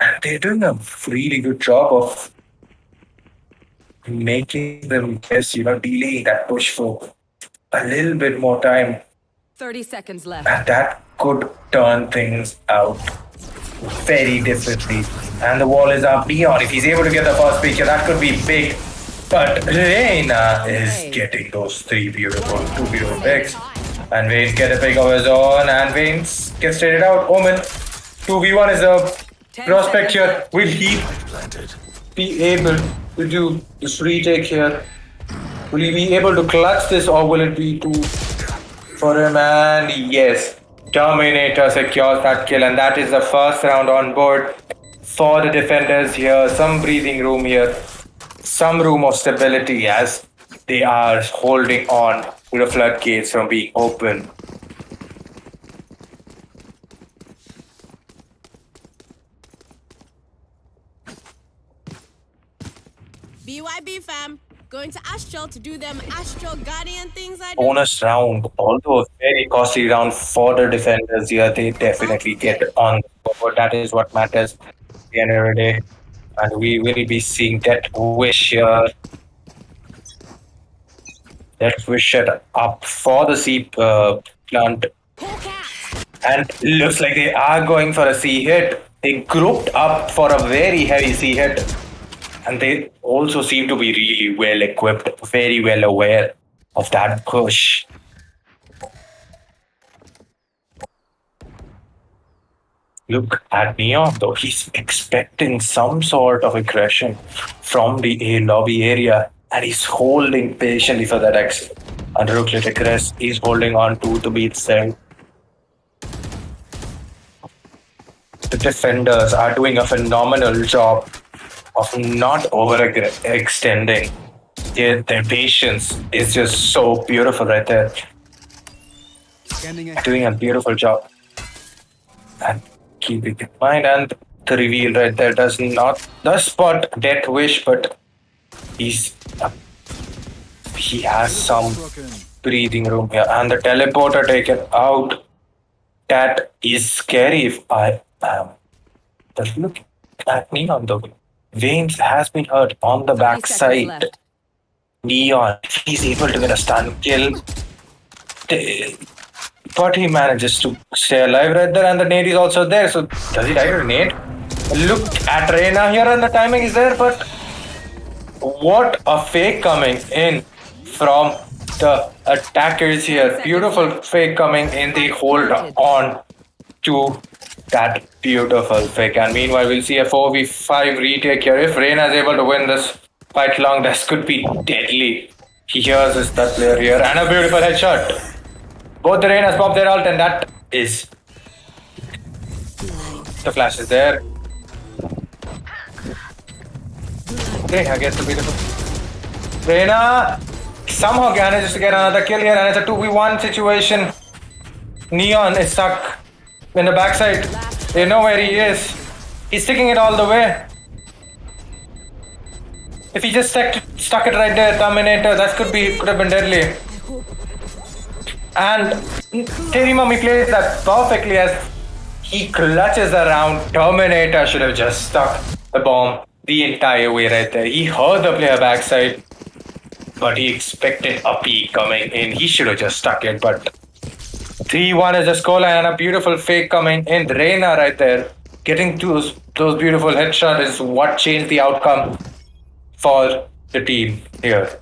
And they're doing a really good job of making them guess, delaying that push for a little bit more time. 30 seconds left. And that could turn things out very differently. And the wall is up. Neon, if he's able to get the first pick, that could be big. But Reina is getting those 2 beautiful picks. And Veins get a pick of his own, and Veins gets traded out. Omen, 2v1 is a prospect here. Will he be able to do this retake here? Will he be able to clutch this, or will it be too for him? And yes, Terminator secures that kill, and that is the first round on board for the defenders here. Some breathing room here. Some room of stability as they are holding on to the floodgates from being open. BYB fam, going to Astral to do them Astral Guardian things I do. Bonus round, although a very costly round for the defenders here, they definitely get on the board. That is what matters at the end of the day. And we will be seeing Death Wish here. Death Wish up for the C plant. And looks like they are going for a C hit. They grouped up for a very heavy C hit. And they also seem to be really well equipped, very well aware of that push. Look at Neon though, he's expecting some sort of aggression from the A lobby area, and he's holding patiently for that exit. And Rooklet Crest is holding on to the beat cell. The defenders are doing a phenomenal job of not overextending. Their patience is just so beautiful right there. Doing a beautiful job. And keeping in mind, and the reveal right there does spot Death Wish, but he has some breathing room here. And the teleporter taken out. That is scary if I am. But look at Neon though. Veins has been hurt on the backside. Neon, if he's able to get a stun kill, but he manages to stay alive right there, and the nade is also there. So does he die to the nade? Look at Reina here, and the timing is there, but what a fake coming in from the attackers here. Beautiful fake coming in. They hold on to that beautiful fake. And meanwhile, we'll see a 4v5 retake here. If Reina is able to win this fight long, this could be deadly. He hears his third player here, and a beautiful headshot. Both the Reinas pop their ult, and that is the flash is there. Reina gets the beautiful. Reina somehow manages to get another kill here, and it's a 2v1 situation. Neon is stuck in the backside. They know where he is. He's sticking it all the way. If he just stuck it right there, Terminator, that could have been deadly. And Terry Mummy plays that perfectly as he clutches around. Terminator should have just stuck the bomb the entire way right there. He heard the player backside, but he expected a peek coming in. He should have just stuck it, but 3-1 is the scoreline, and a beautiful fake coming in. Reina right there, getting those beautiful headshots is what changed the outcome for the team here.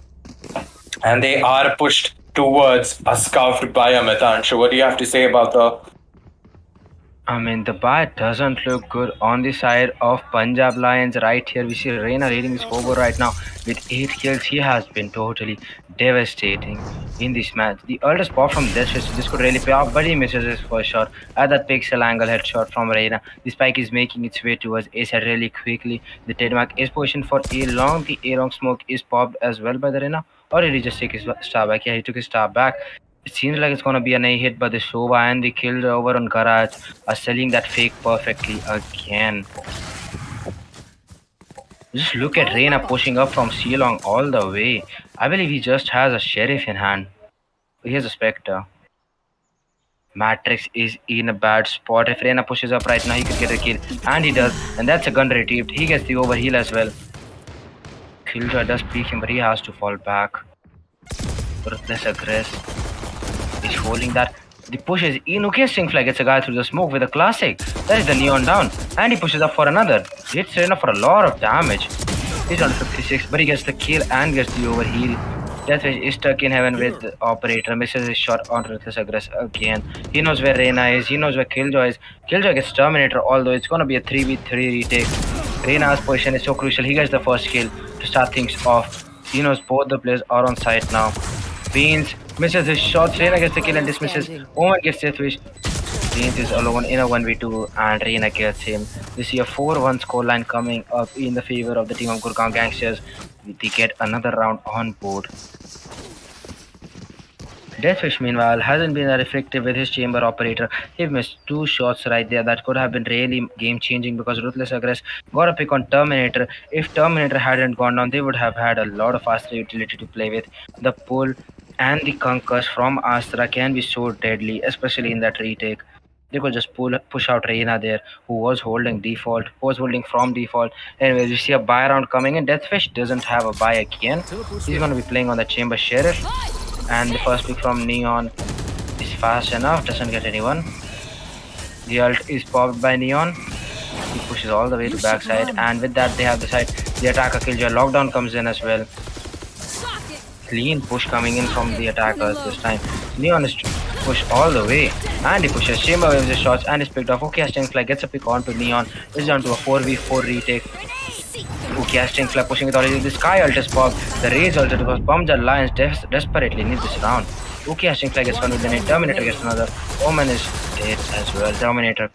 And they are pushed towards a scuffed by a Metanshu. What do you have to say about the... I mean, the buy doesn't look good on the side of Punjab Lions. Right here, we see Reina leading this over right now with 8 kills. He has been totally devastating in this match. The earliest pop from this could really pay off, but he misses his first shot at that pixel angle headshot from Reina. The spike is making its way towards A side really quickly. The trademark is positioned for A long. The A long smoke is popped as well by the Reina. Or did he just take his star back? Yeah, he took his star back. It seems like it's gonna be an A hit, but the Shova and the kill over on Garage are selling that fake perfectly again. Just look at Reina pushing up from C long all the way. I believe he just has a sheriff in hand. Here's a Spectre. Matrix is in a bad spot. If Reina pushes up right now, he could get a kill. And he does. And that's a gun retrieved. He gets the overheal as well. Killjoy does peek him, but he has to fall back. Ruthless aggress. He's holding that. The push is in. Okay, Stingfly gets a guy through the smoke with a classic. That is the Neon down. And he pushes up for another. Hits Reina for a lot of damage. He's on 56, but he gets the kill and gets the overheal. Deathwish is stuck in heaven with the operator. Misses his shot on Ruthless Aggress again. He knows where Reina is. He knows where Killjoy is. Killjoy gets Terminator, although it's gonna be a 3v3 retake. Reina's position is so crucial. He gets the first kill to start things off. He knows both the players are on site now. Beans misses his shots. Reina gets the kill and dismisses. Omen gets Deathwish. Beans is alone in a 1v2 and Reina kills him. We see a 4-1 scoreline coming up in the favor of the team of Gurgaon Gangsters. They get another round on board. Deathwish, meanwhile, hasn't been that effective with his chamber operator. He missed 2 shots right there that could have been really game-changing because Ruthless Aggress got a pick on Terminator. If Terminator hadn't gone down, they would have had a lot of faster utility to play with. The pull and the conquers from Anthra can be so deadly, especially in that retake. They could just push out Reina there, who was holding from default. Anyway, we see a buy round coming in. Deathwish doesn't have a buy again. He's going to be playing on the chamber sheriff. And the first pick from Neon is fast enough, doesn't get anyone. The ult is popped by Neon. He pushes all the way to backside, and with that they have the side. The attacker Killjoy lockdown comes in as well. Clean push coming in from the attackers this time. Neon is pushed all the way, and he pushes. Chamber waves his shots and is picked off. Okay, Stingfly gets a pick onto Neon. It's down to a 4v4 retake. Okay, Stingfly pushing with already. The Sky ult is popped. The Raze ult because Punjab Lions desperately need this round. Okay, Stingfly gets one with the nade. Terminator gets another. Omen is dead as well. Terminator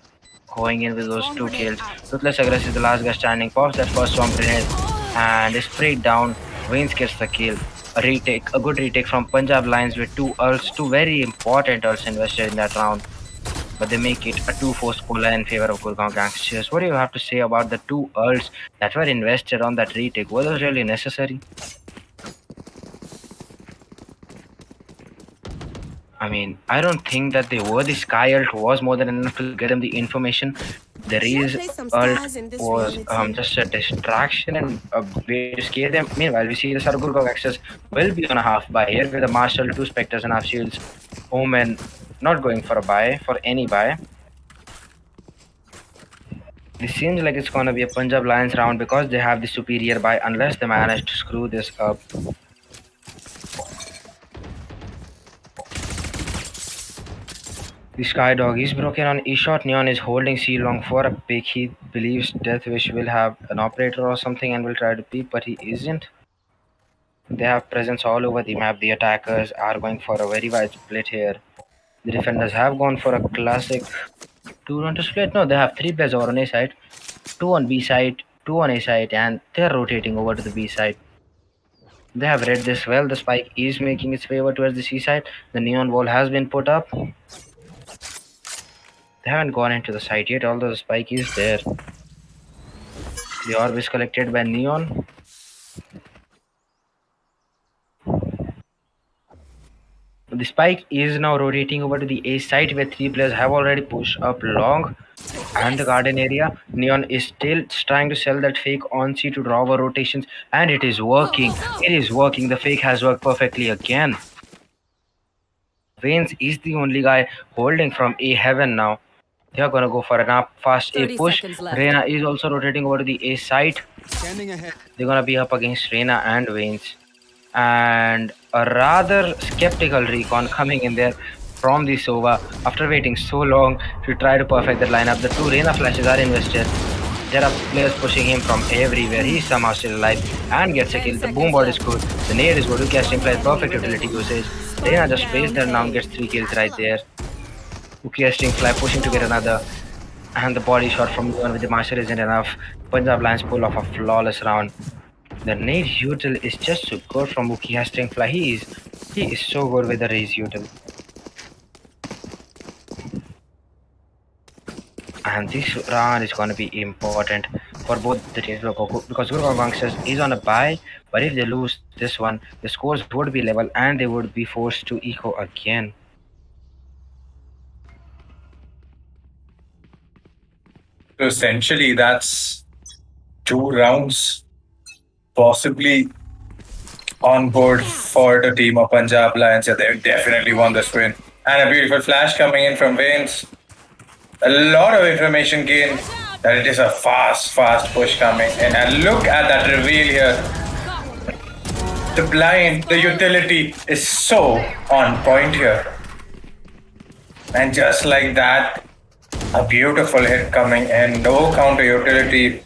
going in with those 2 kills. Ruthless Aggress is the last guy standing. Pops that first storm grenade and is sprayed down. Waynes gets the kill. A good retake from Punjab Lions with 2 ults, 2 very important ults invested in that round. But they make it a 2-4 scoreline in favor of Gurgaon Gangsters. What do you have to say about the 2 ults that were invested on that retake? Were those really necessary? I mean, I don't think that they were. The Sky ult was more than enough to get them the information. The Raze ult was just a distraction and a way to scare them. Meanwhile, we see the Gurgaon Gangsters will be on a half buy here with a Marshal, 2 Spectres and half shields. Omen not going for a buy, for any buy. This seems like it's gonna be a Punjab Lions round because they have the superior buy unless they manage to screw this up. The Sky Dog is broken on E-shot. Neon is holding C long for a pick. He believes Deathwish will have an operator or something and will try to peek, but he isn't. They have presence all over the map. The attackers are going for a very wide split here. The defenders have gone for a classic 2-1 to split. No, they have 3 players over on A side, 2 on B side, 2 on A side, and they're rotating over to the B side. They have read this well. The spike is making its way over towards the C side. The neon wall has been put up. They haven't gone into the site yet, although the spike is there. The orb is collected by Neon. The spike is now rotating over to the A site where 3 players have already pushed up long and the garden area. Neon is still trying to sell that fake on C to draw over rotations, and it is working. It is working. The fake has worked perfectly again. Vanes is the only guy holding from A heaven now. They are gonna go for a fast A push. Reina is also rotating over to the A site. They're gonna be up against Reina and Vanes. And a rather skeptical recon coming in there from the Sova after waiting so long to try to perfect that lineup. The 2 Reina flashes are invested. There are players pushing him from everywhere. He's somehow still alive and gets a kill. The boom board is good. The nade is good. Casting fly, perfect utility usage. Reina just plays there now and gets 3 kills right there. Casting fly, pushing to get another. And the body shot from the one with the master isn't enough. Punjab Lions pull off a flawless round. The nade util is just so good from Wookie Casting Fly. He is so good with the raise util. And this round is gonna be important for both the teams because Gurgaon Gangsters is on a bye, but if they lose this one, the scores would be level and they would be forced to eco again. So essentially, that's 2 rounds possibly on board for the team of Punjab Lions. Yeah, they definitely won this win. And a beautiful flash coming in from Vanes. A lot of information gained that it is a fast push coming in. And look at that reveal here. The blind, the utility is so on point here. And just like that, a beautiful hit coming in. No counter utility.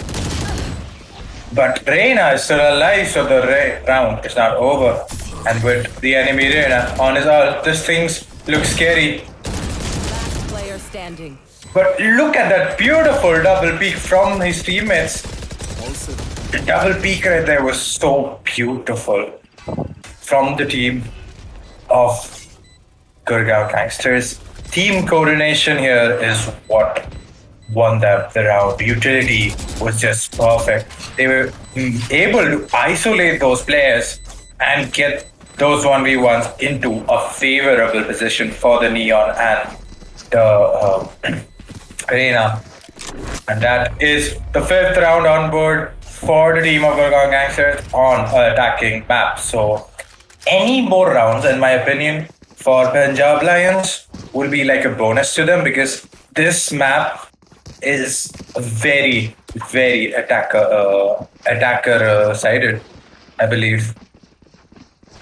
But Reina is still alive, so the round is not over. And with the enemy Reina on his ult, this things look scary. Last player standing. But look at that beautiful double peek from his teammates. The double peek right there was so beautiful from the team of Gurgaon Gangsters. Team coordination here is what won them the round. Utility was just perfect. They were able to isolate those players and get those 1v1s into a favorable position for the Neon and the Arena. And that is the 5th round on board for the team of Gurgaon Gangsters on an attacking map. So any more rounds, in my opinion, for Punjab Lions will be like a bonus to them because this map is very attacker sided, I believe.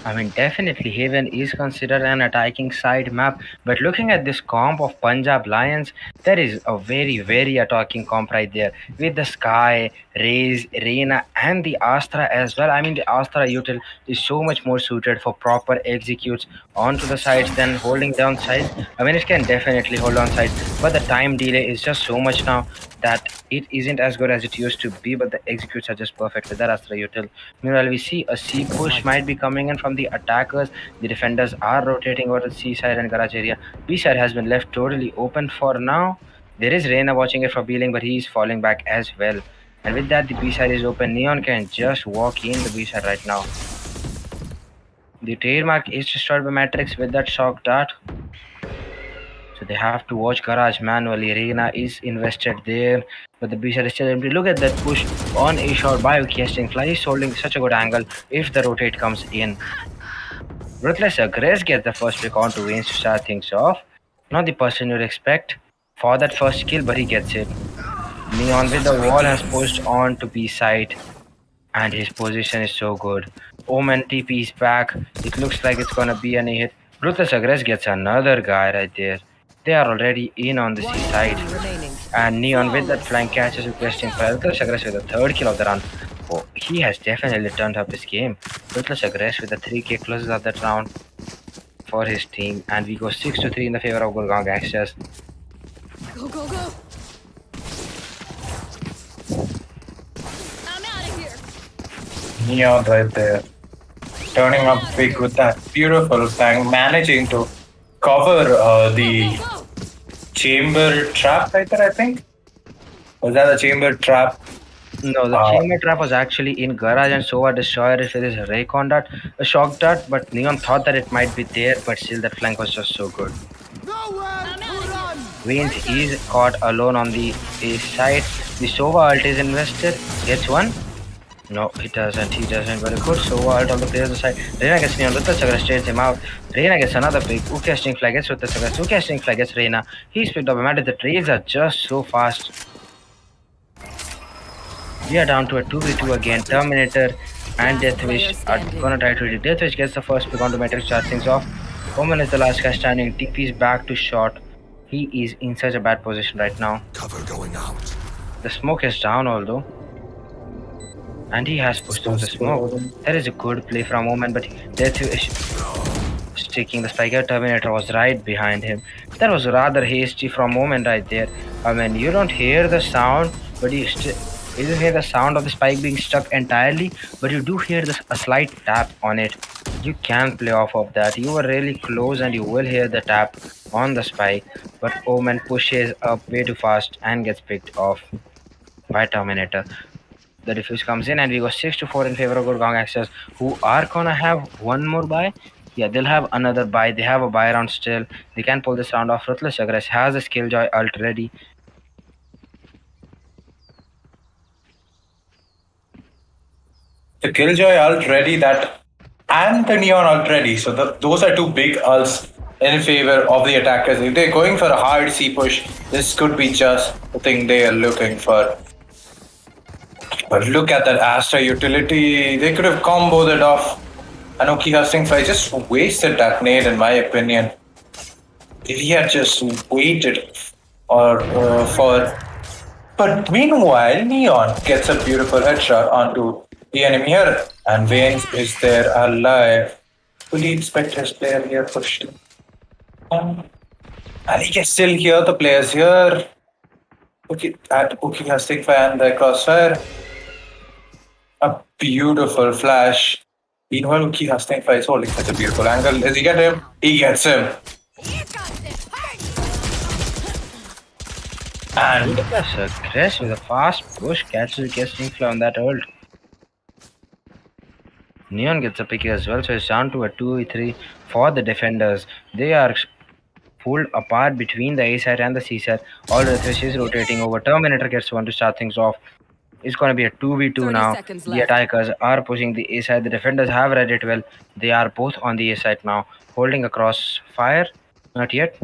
I mean, definitely Haven is considered an attacking side map, but looking at this comp of Punjab Lions, there is a very attacking comp right there with the Sky, Raze, Reina and the Astra as well. I mean, the Astra util is so much more suited for proper executes onto the sides than holding down sides. I mean, it can definitely hold on sides, but the time delay is just so much now that it isn't as good as it used to be, but the executes are just perfect with that Astra util. Meanwhile, we see a C push might be coming in from the attackers. The defenders are rotating over the C side and garage area. B side has been left totally open for now. There is Reina watching it for Beeling, but he is falling back as well. And with that, the B side is open. Neon can just walk in the B side right now. The trademark is destroyed by Matrix with that shock dart. So they have to watch garage manually. Reina is invested there, but the B side is still empty. Look at that push on a shot by Casting Fly. He's holding such a good angle if the rotate comes in. Ruthless Aggress gets the first pick onto Waynes to start things off. Not the person you'd expect for that first kill, but he gets it. Neon with the wall has pushed on to B side, and his position is so good. Omen TP is back. It looks like it's gonna be an hit. Ruthless Aggress gets another guy right there. They are already in on the C One side. enemy remaining. And Neon with that flank catches requesting for Ruthless Aggress with the third kill of the round. Oh, he has definitely turned up his game. Ruthless Aggress with the 3k closes of that round for his team, and we go 6-3 in the favor of Gurgaon Gangsters. Go, go, go. I'm out of here. Neon right there. Turning up big with that beautiful flank, managing to cover the Go, go. chamber trap right there, I think. Was that a chamber trap? No, the chamber trap was actually in garage, and Sova destroyed it with his Raycon dart, a shock dart, but Neon thought that it might be there, but still that flank was just so good. Waynes is caught alone on the A side. The Sova ult is invested. Gets one. No, he doesn't. He doesn't. Very good. Sova ult on the player's side. Reina gets Neon. Ruthless Aggress straightens him out. Reina gets another pick. Casting flag gets Ruthless Aggress. Casting flag gets Reina. He's picked up a matter. The trades are just so fast. We are down to a 2v2 again. Terminator and Deathwish are gonna try to hit. Deathwish gets the first pick onto Matrix, start things off. Omen is the last guy standing. TP is back to shot. He is in such a bad position right now. Cover going out. The smoke is down, although. And he has pushed through the smoke. That is a good play from Omen, but Deathwish is taking the spike. Terminator was right behind him. That was rather hasty from Omen right there. I mean, you don't hear the sound, but you don't hear the sound of the spike being stuck entirely, but you do hear a slight tap on it. You can play off of that. You were really close and you will hear the tap on the spike, but Omen pushes up way too fast and gets picked off by Terminator. The defuse comes in and we go 6-4 in favor of Gurgaon Gangsters, who are gonna have one more buy. Yeah, they'll have another buy. They have a buy round still. They can pull this round off. Ruthless Aggress has a Skilljoy ult ready. The Killjoy ult ready, that and the Neon ult ready. So those are two big ults in favor of the attackers. If they're going for a hard C push, this could be just the thing they are looking for. But look at that Astra utility. They could have comboed it off. Anoki Husting Fly just wasted that nade, in my opinion. If he had just waited for. But meanwhile, Neon gets a beautiful headshot onto the enemy here, and Waynes is there alive. Fully expect his player here pushed. And he can still hear the players here. Okay, at Uki Husting Fly and the crossfire. A beautiful flash. Meanwhile, Uki Husting Fly is holding such a beautiful angle. Does he get him? He gets him. And That's Aggress with a fast push catches Casting Fly on that ult. Neon gets a pick as well, so it's down to a 2v3 for the defenders. They are pulled apart between the A side and the C side. All the fish is rotating over. Terminator gets one to start things off. It's going to be a 2v2 30 now. seconds The left. attackers are pushing the A side. The defenders have read it well. They are both on the A side now, holding across fire. Not yet.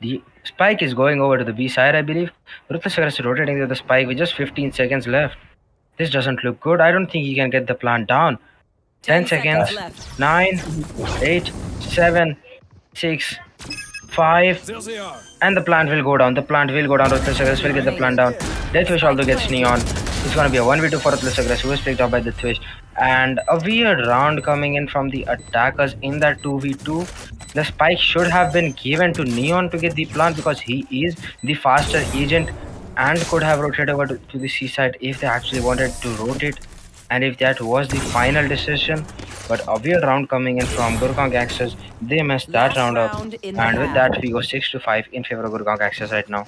The spike is going over to the B side, I believe. Ruthless Aggress is rotating to the spike with just 15 seconds left. This doesn't look good. I don't think he can get the plant down. 10 seconds. left. 9, 8, 7, 6, 5. And the plant will go down. The plant will go down. Ruthless Aggress will get the plant down. Deathwish also gets Neon. It's going to be a 1v2 for Ruthless Aggress, who is picked up by Deathwish. And a weird round coming in from the attackers in that 2v2. The spike should have been given to Neon to get the plant because he is the faster agent and could have rotated over to the seaside if they actually wanted to rotate and if that was the final decision. But a weird round coming in from Gurgaon Gangsters. They messed that Last round up, round in the and with half. that we go 6-5 in favor of Gurgaon Gangsters right now.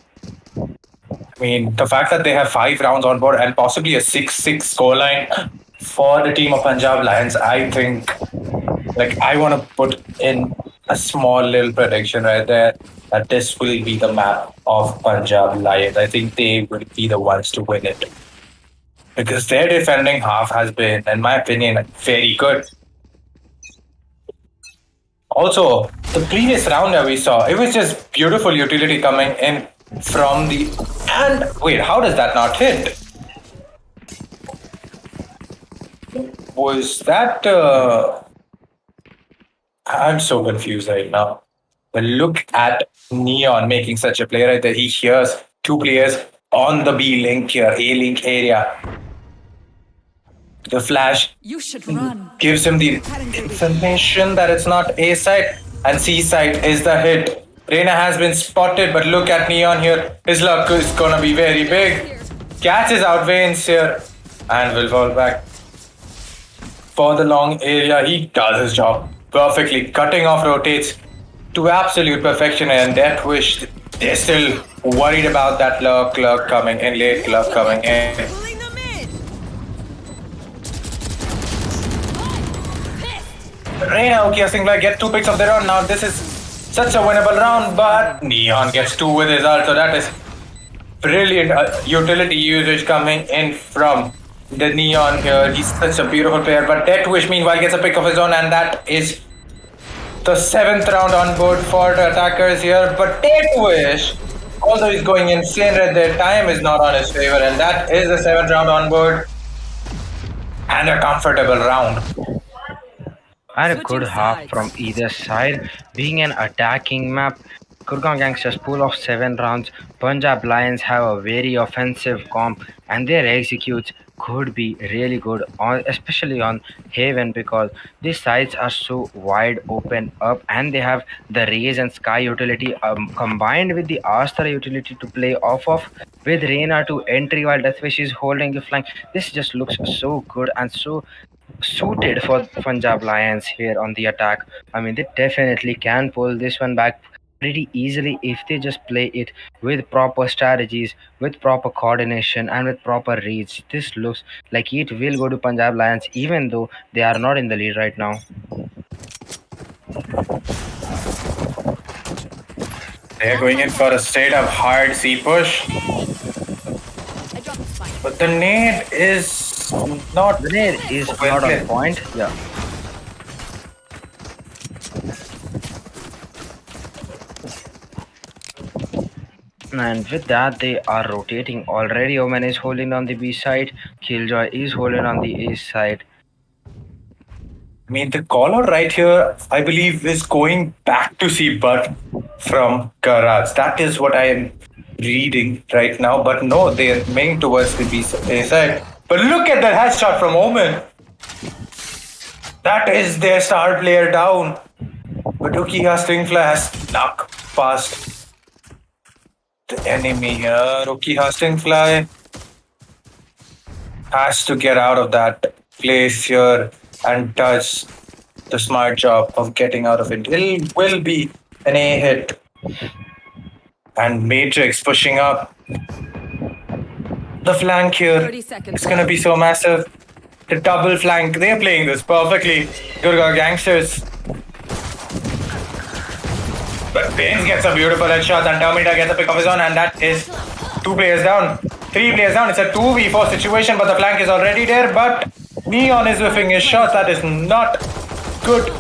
I mean, the fact that they have 5 rounds on board and possibly a 6-6 scoreline for the team of Punjab Lions, I think, like, I want to put in a small little prediction right there that this will be the map of Punjab Lions. I think they will be the ones to win it. Because their defending half has been, in my opinion, very good. Also, the previous round that we saw, it was just beautiful utility coming in from the. And wait, how does that not hit? Was that. I'm so confused right now. But look at Neon making such a play right there. He hears two players on the B link here, A link area. The flash You should run. gives him the information that it's not A side and C side is the hit. Reina has been spotted, but look at Neon here. His luck is gonna be very big. Catches out Veins here and will fall back. For the long area, he does his job perfectly, cutting off rotates to absolute perfection. And Death Wish, they're still worried about that luck coming in, late luck coming in. Pulling them in. Reina, okay, Singla get 2 picks of their own. Now this is such a winnable round, but Neon gets 2 with his ult, so that is brilliant utility usage coming in from the Neon here. He's such a beautiful player, but Death Wish meanwhile gets a pick of his own, and that is the 7th round on board for the attackers here. But Death Wish, although he's going insane right there, time is not on his favor, and that is the 7th round on board and a comfortable round. And a good Switching half sides. from either side. Being an attacking map, Gurgaon Gangsters pool of 7 rounds. Punjab Lions have a very offensive comp, and their executes could be really good, especially on Haven, because these sides are so wide open up, and they have the Raze and Sky utility combined with the Astra utility to play off of, with Reina to entry while Deathwish is holding the flank. This just looks so good and so suited for Punjab Lions here on the attack. I mean, they definitely can pull this one back pretty easily if they just play it with proper strategies, with proper coordination, and with proper reads. This looks like it will go to Punjab Lions, even though they are not in the lead right now. They're going in for a straight up hard C push, I dropped the spike. but the nade is not. The nade is not on point. Yeah. And with that, they are rotating already. Omen is holding on the B side. Killjoy is holding on the A side. I mean, the caller right here, I believe, is going back to see Bud from Garage. That is what I am reading right now. But no, they are making towards the B side. But look at that headshot from Omen. That is their star player down. But Ukiha Stingfly has snuck past the enemy here. Ukiha Stingfly has to get out of that place here and does the smart job of getting out of it. It will be an A hit. And Matrix pushing up. The flank here 30 seconds is going to be so massive. The double flank, they're playing this perfectly. Gurgaon Gangsters. But Baines gets a beautiful headshot and Terminator gets a pick of his own, and that is 2 players down. 3 players down. It's a 2v4 situation, but the flank is already there. But Neon is whiffing his shot. That is not good.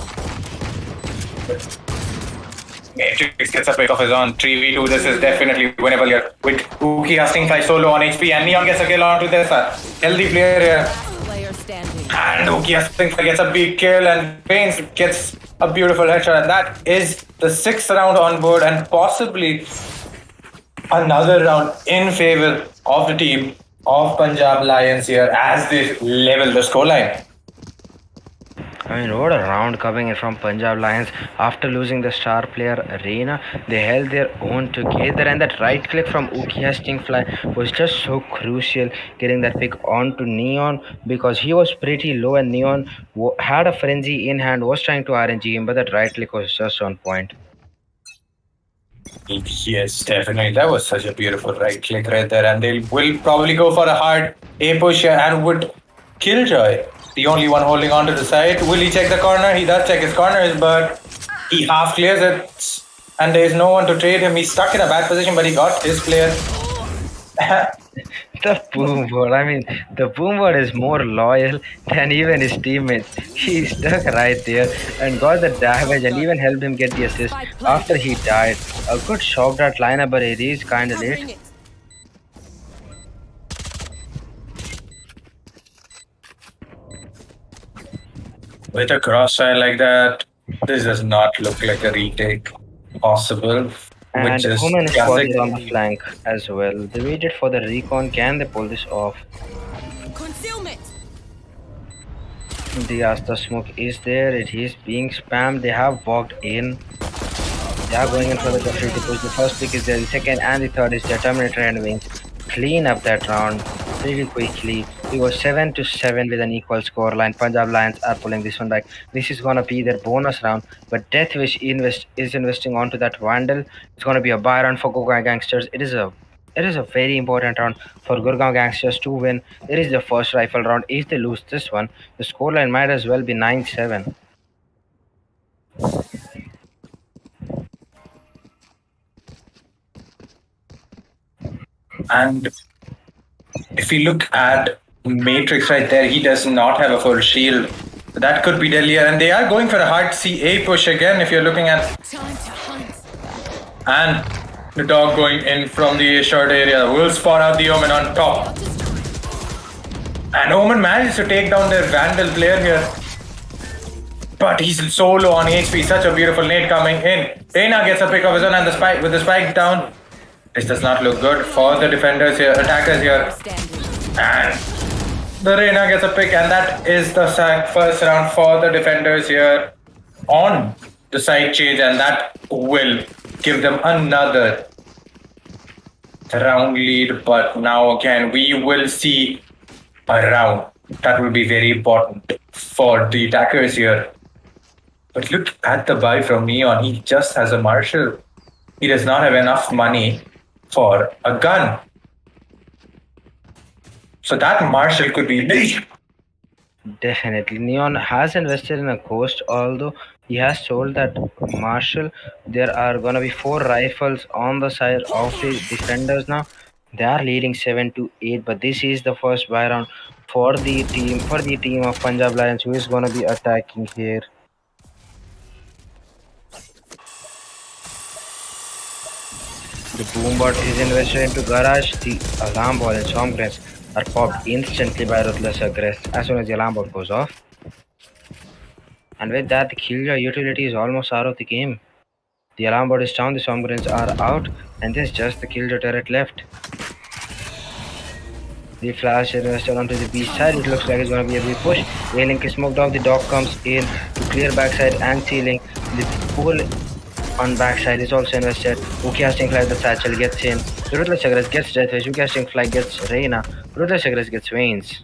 Matrix gets a pick of his own. 3v2. This is definitely winnable here. With Uki Stingfly solo on HP, and Neon gets a kill onto this healthy player here. Player standing. And Uki Stingfly gets a big kill, and Baines gets a beautiful headshot. And that is the 6th round on board, and possibly another round in favor of the team of Punjab Lions here as they level the scoreline. I mean, what a round coming in from Punjab Lions. After losing the star player Reina, they held their own together, and that right click from Ukiha Stingfly was just so crucial, getting that pick onto Neon, because he was pretty low and Neon had a frenzy in hand, was trying to RNG him, but that right click was just on point. Yes, definitely. That was such a beautiful right click right there, and they will probably go for a hard A push here and would Killjoy, the only one holding on to the side. Will he check the corner? He does check his corners, but he half clears it, and there is no one to trade him. He's stuck in a bad position, but he got his player. The Boombot. I mean, the Boombot is more loyal than even his teammates. He stuck right there and got the damage and even helped him get the assist Spike after planted. he died. A good shot at lineup, but it is kind of late. Covering it. With a crossfire like that, this does not look like a retake possible. And Which is Omen is classic. spotted on the flank as well. They waited for the recon. Can they pull this off? Concealment. The Asta smoke is there. It is being spammed. They have walked in. They are going in for the defensive push. The first pick is there. The second and the third is their Terminator and Wings. Clean up that round pretty quickly. We go 7-7 with an equal score line. Punjab Lions are pulling this one back. This is gonna be their bonus round. But Deathwish is investing onto that Vandal. It's gonna be a buy round for Gurgaon Gangsters. It is a very important round for Gurgaon Gangsters to win. It is the first rifle round. If they lose this one, the scoreline might as well be 9-7. And if you look at Matrix right there, he does not have a full shield. That could be Delhi, and they are going for a hard CA push again. If you're looking at, Time to hunt. and the dog going in from the short area will spawn out the Omen on top. And Omen manages to take down their Vandal player here. But he's so low on HP. Such a beautiful nade coming in. Reina gets a pick of his own and the spike with the spike down. This does not look good for the defenders here, attackers here. Standing. And the Reina gets a pick, and that is the first round for the defenders here on the side change, and that will give them another round lead. But now again, we will see a round that will be very important for the attackers here. But look at the buy from Neon. He just has a Marshall. He does not have enough money for a gun. So that Marshall could be big. Definitely. Neon has invested in a ghost, although he has told that Marshall there are gonna be 4 rifles on the side of the defenders now. They are leading 7-8, but this is the first buy round for the team of Punjab Lions, who is gonna be attacking here. The boombot is invested into garage. The alarm ball and storm grenades are popped instantly by ruthless aggress as soon as the alarm ball goes off. And with that, the killjoy utility is almost out of the game. The alarm ball is down, the storm grenades are out, and there's just the killjoy turret left. The flash is invested onto the B side. It looks like it's gonna be a big push. Link is smoked off. The dog comes in to clear backside and ceiling. The pull on backside is also invested. Casting fly, the satchel gets in. The ruthless aggress gets Deathwish. Casting fly gets Reina. Ruthless aggress gets Veins.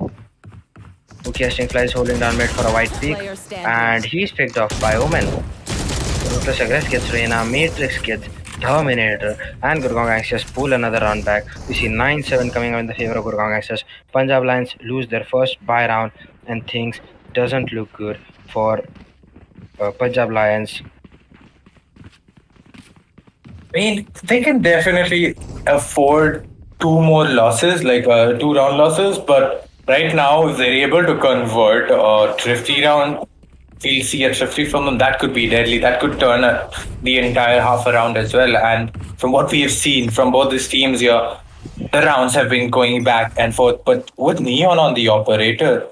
Casting fly is holding down mid for a white peak, Player standing. and he's picked off by Omen. Ruthless aggress gets Reina. Matrix gets Terminator, and Gurgaon Gangsters pull another round back. We see 9-7 coming out in the favor of Gurgaon Gangsters. Punjab Lions lose their first buy round, and things doesn't look good for Punjab Lions. I mean, they can definitely afford 2 more losses, like 2 round losses, but right now, if they're able to convert a thrifty round, we'll see a thrifty from them. That could be deadly. That could turn the entire half around as well. And from what we have seen from both these teams here, the rounds have been going back and forth. But with Neon on the operator,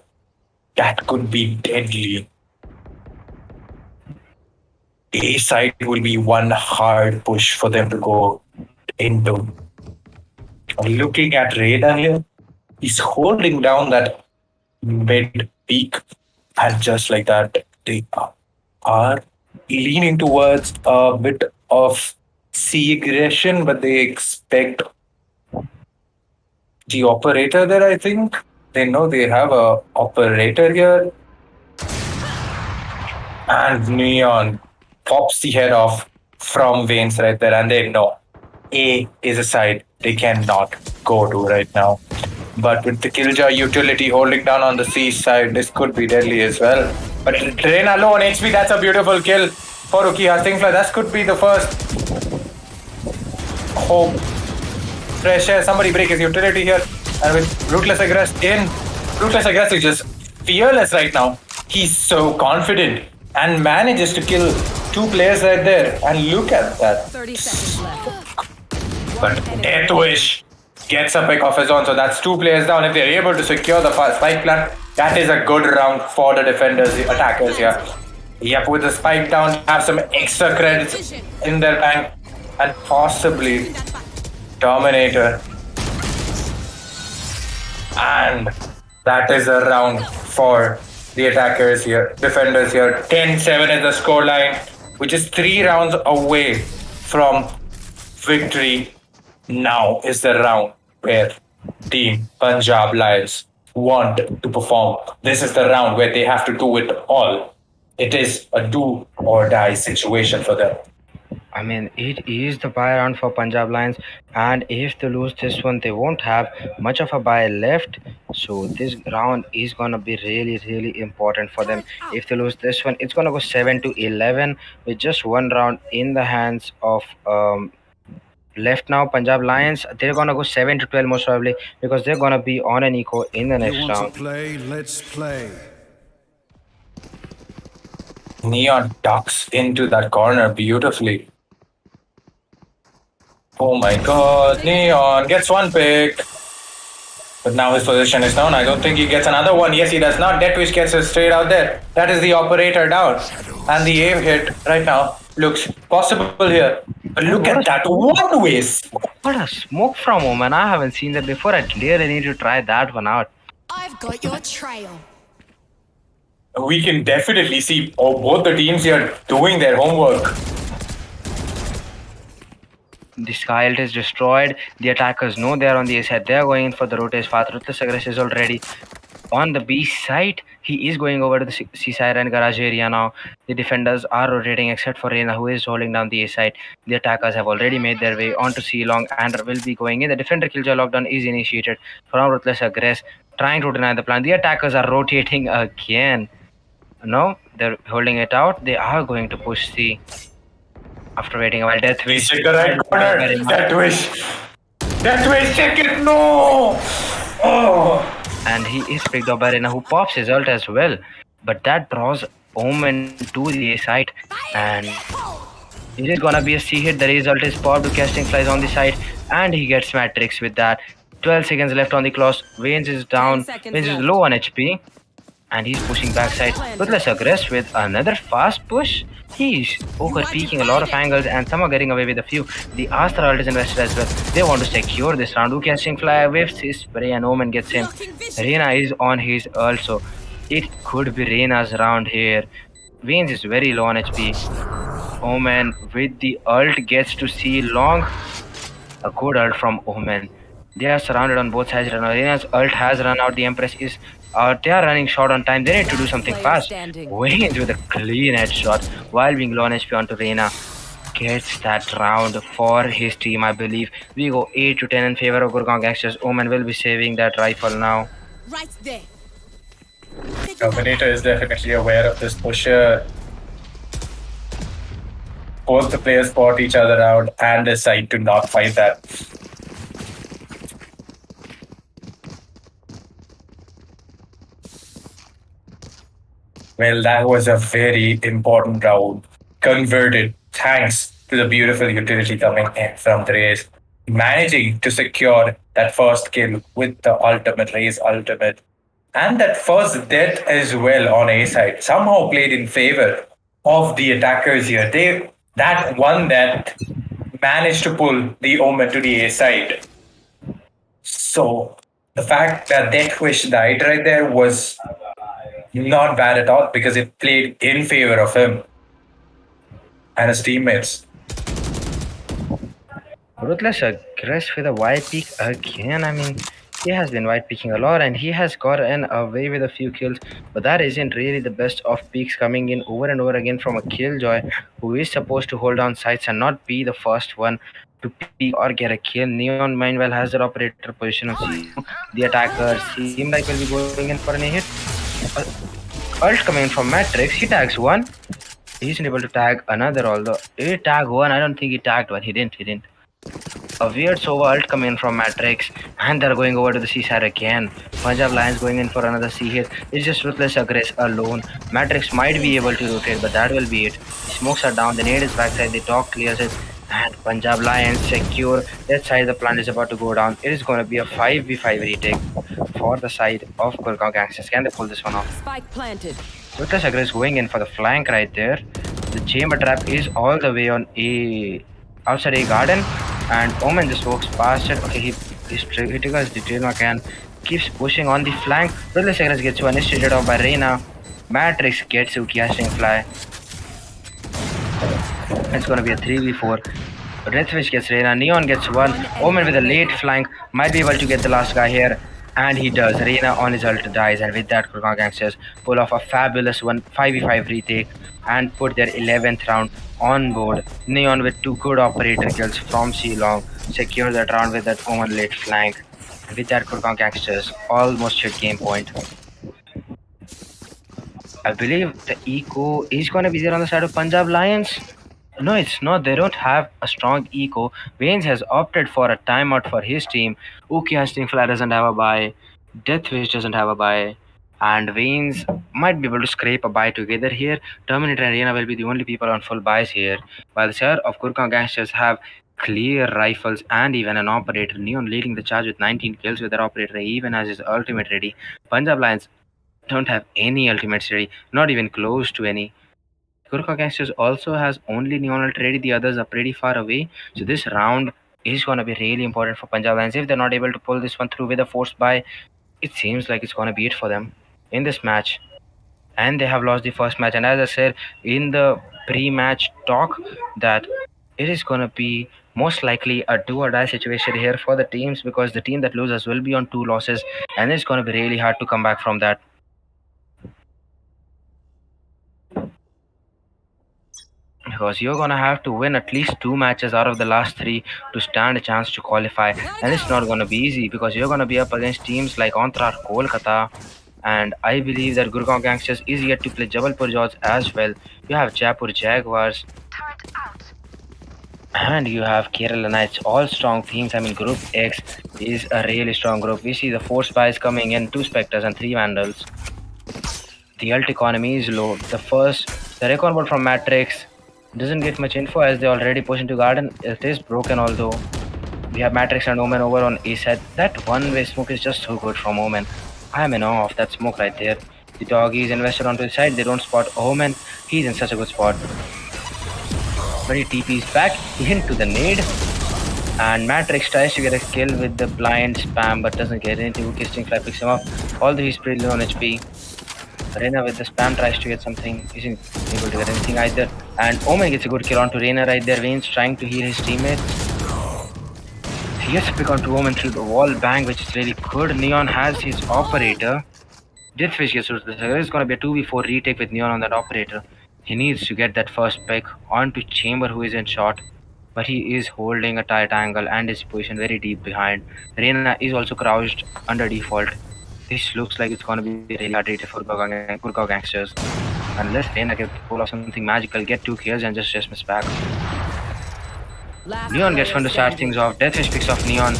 that could be deadly. A side will be one hard push for them to go into. Looking at Radar here, he's holding down that mid peak, and just like that, they are leaning towards a bit of C aggression, but they expect the operator there. I think they know they have a operator here, and Neon pops the head off from Veins right there, and they know A is a side they cannot go to right now. But with the Killjoy utility holding down on the C side, this could be deadly as well. But Reina low on HP, that's a beautiful kill for Uki Hastingfly. That could be the first hope. Fresh air, somebody break his utility here. And with Ruthless Aggress in, Ruthless Aggress is just fearless right now. He's so confident and manages to kill 2 players right there. And look at that. 30 seconds left. But Death Wish gets a pick of his own, so that's 2 players down. If they're able to secure the spike plant, that is a good round for the defenders, the attackers here. Yep, with the spike down, have some extra credits in their bank and possibly Dominator. And that is a round for the attackers here, defenders here. 10-7 is the scoreline, which is 3 rounds away from victory. Now is the round where Team Punjab Lions want to perform. This is the round where they have to do it all. It is a do or die situation for them. I mean, it is the buy round for Punjab Lions, and if they lose this one, they won't have much of a buy left. So this round is gonna be really, really important for them. If they lose this one, it's gonna go 7-11 with just 1 round in the hands of left now. Punjab Lions, they're gonna go 7-12 most probably because they're gonna be on an eco in the next You want round. to play? Let's play. Neon ducks into that corner beautifully. Oh my god, Neon gets 1 pick. But now his position is down. I don't think he gets another one. Yes, he does not. Deathwish gets it straight out there. That is the operator down. And the aim hit right now looks possible here. But look at that. One waste. What a smoke from Oman. I haven't seen that before. I really need to try that one out. I've got your trail. We can definitely see both the teams here doing their homework. The sky ult is destroyed. The attackers know they're on the A side. They're going in for the rotate path. Ruthless Aggress is already on the B side. He is going over to the C side and garage area now. The defenders are rotating except for Reina, who is holding down the A side. The attackers have already made their way onto C long and will be going in. The defender killjoy lockdown is initiated from Ruthless Aggress, trying to deny the plan. The attackers are rotating again. No, they're holding it out. They are going to push C. After waiting a while, Deathwish. Check the right corner. Deathwish. Deathwish, check it. No. Oh. And he is picked up by Reina, who pops his ult as well. But that draws Omen to the A side. And it is gonna be a C hit. The result is popped to casting flies on the side. And he gets Matrix with that. 12 seconds left on the clock. Vaynes is down. 10 seconds Vaynes is left. low on HP. And he's pushing backside. Ruthless Aggress with another fast push. He's over peeking a lot of angles and some are getting away with a few. The Astra ult is invested as well. They want to secure this round. Who casting fly whiffs his spray and Omen gets him. Reina is on his ult, so it could be Reina's round here. Vaynes is very low on HP. Omen with the ult gets to see long. A good ult from Omen. They are surrounded on both sides right now. Reina's ult has run out. The Empress is out. They are running short on time. They need to do something Player fast. standing. Vaynes with a clean headshot while being low on HP onto Reina. Gets that round for his team, I believe. We go 8-10 in favor of Gurgaon Gangsters. Omen will be saving that rifle now. Right there. Dominator is definitely aware of this pusher. Both the players spot each other out and decide to not fight that. Well, that was a very important round. Converted thanks to the beautiful utility coming in from the race. Managing to secure that first kill with the ultimate race ultimate. And that first death as well on A side somehow played in favor of the attackers here. That one that managed to pull the Omen to the A side. So the fact that Deathwish died right there was not bad at all because it played in favor of him and his teammates. Ruthless Aggress with a white peak again. I mean, he has been white peaking a lot and he has gotten away with a few kills, but that isn't really the best of peaks coming in over and over again from a Killjoy who is supposed to hold down sights and not be the first one to peek or get a kill. Neon meanwhile has their operator position on C. The attackers seem like will be going in for an hit. Ult coming in from Matrix. He tags one. He's unable to tag another, although he tagged one. I don't think he tagged one. He didn't. A weird Sova ult coming in from Matrix, and they're going over to the C side again. Punjab Lions going in for another C hit. It's just Ruthless Aggress alone. Matrix might be able to rotate, but that will be it. The smokes are down, the nade is backside, the dog clears it, and Punjab Lions secure. That side, the plant is about to go down. It is going to be a 5v5 retake for the side of Gurgaon Gangsters. Can they pull this one off? Spike planted. Ruthless Aggress going in for the flank right there. The chamber trap is all the way on A outside A garden, and Omen just walks past it. Okay, he triggers the Trail can keeps pushing on the flank. Ruthless Aggress gets one initiated off by Reina. Matrix gets Ukiasting Fly. It's gonna be a 3v4. Redfish gets Reina, Neon gets one. Omen with a late flank might be able to get the last guy here. And he does. Reina on his ult dies, and with that, Gurgaon Gangsters pull off a fabulous 5v5 retake and put their 11th round on board. Neon with 2 good operator kills from C-Long secures that round with that Omen late flank. With that, Gurgaon Gangsters almost hit game point. I believe the eco is going to be there on the side of Punjab Lions. No, it's not. They don't have a strong eco. Vanes has opted for a timeout for his team. Uki Hasting Fly doesn't have a buy. Deathwish doesn't have a buy. And Vanes might be able to scrape a buy together here. Terminator and Arena will be the only people on full buys here. While the side of Gurgaon Gangsters have clear rifles and even an operator. Neon leading the charge with 19 kills with their operator, even as his ultimate ready. Punjab Lions don't have any ultimates ready, not even close to any. Gurkha Gangsters also has only Neon ult ready, the others are pretty far away. So this round is going to be really important for Punjab Lions. If they're not able to pull this one through with a forced buy, it seems like it's going to be it for them in this match. And they have lost the first match. And as I said in the pre-match talk, that it is going to be most likely a do or die situation here for the teams, because the team that loses will be on 2 losses, and it's going to be really hard to come back from that. Because you're gonna have to win at least 2 matches out of the last 3 to stand a chance to qualify, and it's not gonna be easy because you're gonna be up against teams like Anthra, Kolkata, and I believe that Gurgaon Gangsters is yet to play Jabalpur JODS as well. You have Jaipur Jaguars, and you have Kerala Knights, all strong teams. I mean, Group X is a really strong group. We see the 4 spies coming in, 2 specters and 3 vandals. The ult economy is low. The recon board from Matrix doesn't get much info as they already push into garden. It is broken, although we have Matrix and Omen over on A side. That one-way smoke is just so good from Omen. I'm in awe of that smoke right there. The doggy is invested onto his side. They don't spot Omen. He's in such a good spot. But he TP's back into the nade. And Matrix tries to get a kill with the blind spam, but doesn't get anything. Kisting Fly picks him up, although he's pretty low on HP. Reina with the spam tries to get something, isn't able to get anything either. And Omen gets a good kill onto Reina right there. Vane's trying to heal his teammates. He gets a pick onto Omen through the wall bang, which is really good. Neon has his operator. Deathfish gets to this. It's going to be a 2v4 retake with Neon on that operator. He needs to get that first pick onto Chamber, who is in shot. But he is holding a tight angle and his position very deep behind. Reina is also crouched under default. This looks like it's going to be really hard for Gurgaon Gangsters. Unless Reina can pull off something magical, get 2 kills and just miss back. Neon gets one to start things off. Deathwish picks off Neon.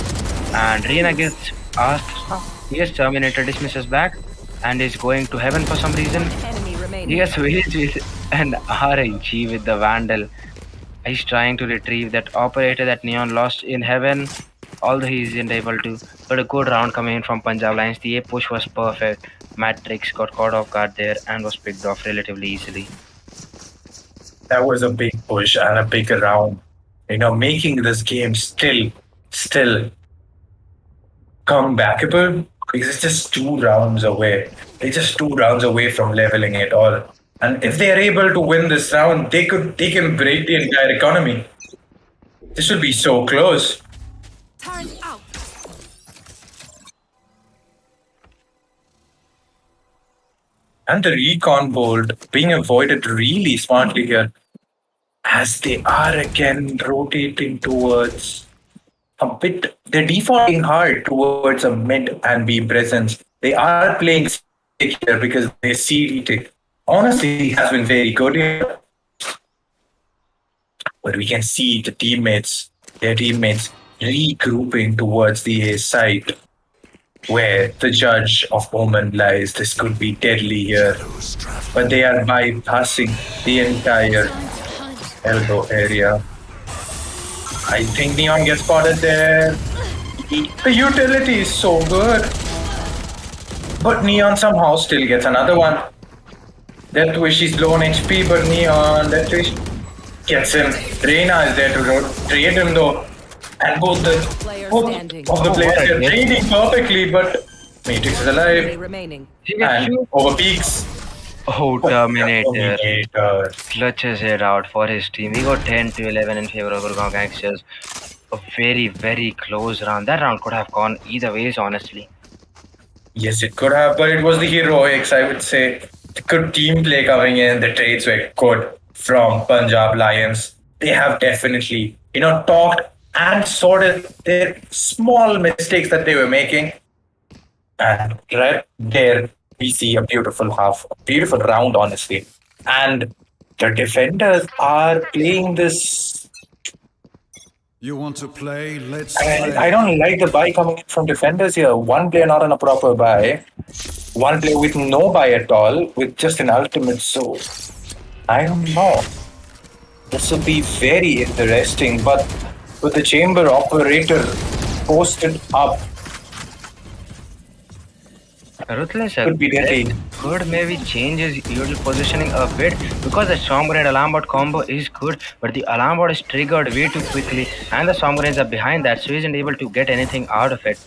And Reina gets asked. He gets Terminator, dismisses back. And is going to heaven for some reason. He gets Village with an RNG with the Vandal. He's trying to retrieve that operator that Neon lost in heaven, although he isn't able to. But a good round coming in from Punjab Lions. The A push was perfect. Matrix got caught off guard there and was picked off relatively easily. That was a big push and a big round. Making this game still comebackable, because it's just 2 rounds away. They're just 2 rounds away from leveling it all. And if they are able to win this round, they can break the entire economy. This will be so close. Turn out. And the recon bolt being avoided really smartly here, as they are again rotating towards a bit. They're defaulting hard towards a mid and B presence. They are playing safe here because they see it. Honestly, has been very good here. But we can see their teammates regrouping towards the A side where the judge of Omen lies. This could be deadly here. But they are bypassing the entire elbow area. I think Neon gets spotted there. The utility is so good. But Neon somehow still gets another one. That wish is low on HP, but Neon, that wish gets him. Reina is there to trade him though. And both standing. of the players are trading perfectly, but Matrix is Enemy alive. remaining. And overpeaks. Oh, Terminator. Terminator. Clutches it out for his team. We got 10 to 11 in favor of Gurgaon Gangsters. A very, very close round. That round could have gone either ways, honestly. Yes, it could have, but it was the heroics, I would say. The good team play coming in. The trades were good from Punjab Lions. They have definitely, talked and sorted their small mistakes that they were making. And right there, we see a beautiful round, honestly. And the defenders are playing this. You want to play? Let's And play. I don't like the buy coming in from defenders here. One player not on a proper buy. One player with no buy at all, with just an ultimate. So, I don't know. This will be very interesting. But with the chamber operator posted up, Ruthless could be deadly. could maybe change his usual positioning a bit because the Storm Grenade Alarm Bot combo is good, but the Alarm Bot is triggered way too quickly and the Storm Grenades are behind that, so he isn't able to get anything out of it.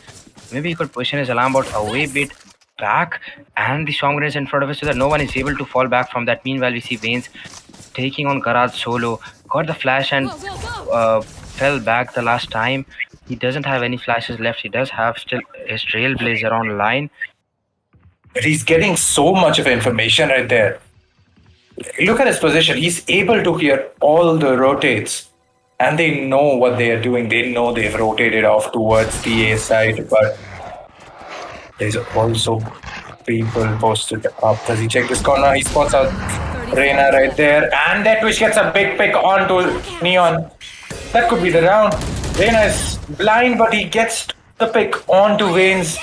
Maybe he could position his Alarm Bot away bit back and the Storm Grenades in front of it so that no one is able to fall back from that. Meanwhile, we see Veins taking on Garage solo, got the flash and fell back the last time. He doesn't have any flashes left. He does have still his Trailblazer online. But he's getting so much of information right there. Look at his position. He's able to hear all the rotates. And they know what they are doing. They know they've rotated off towards the A side. But there's also people posted up. Does he check this corner? He spots out Reina right there. And that which gets a big pick onto Neon. That could be the round. Reina is blind, but he gets the pick onto Veins.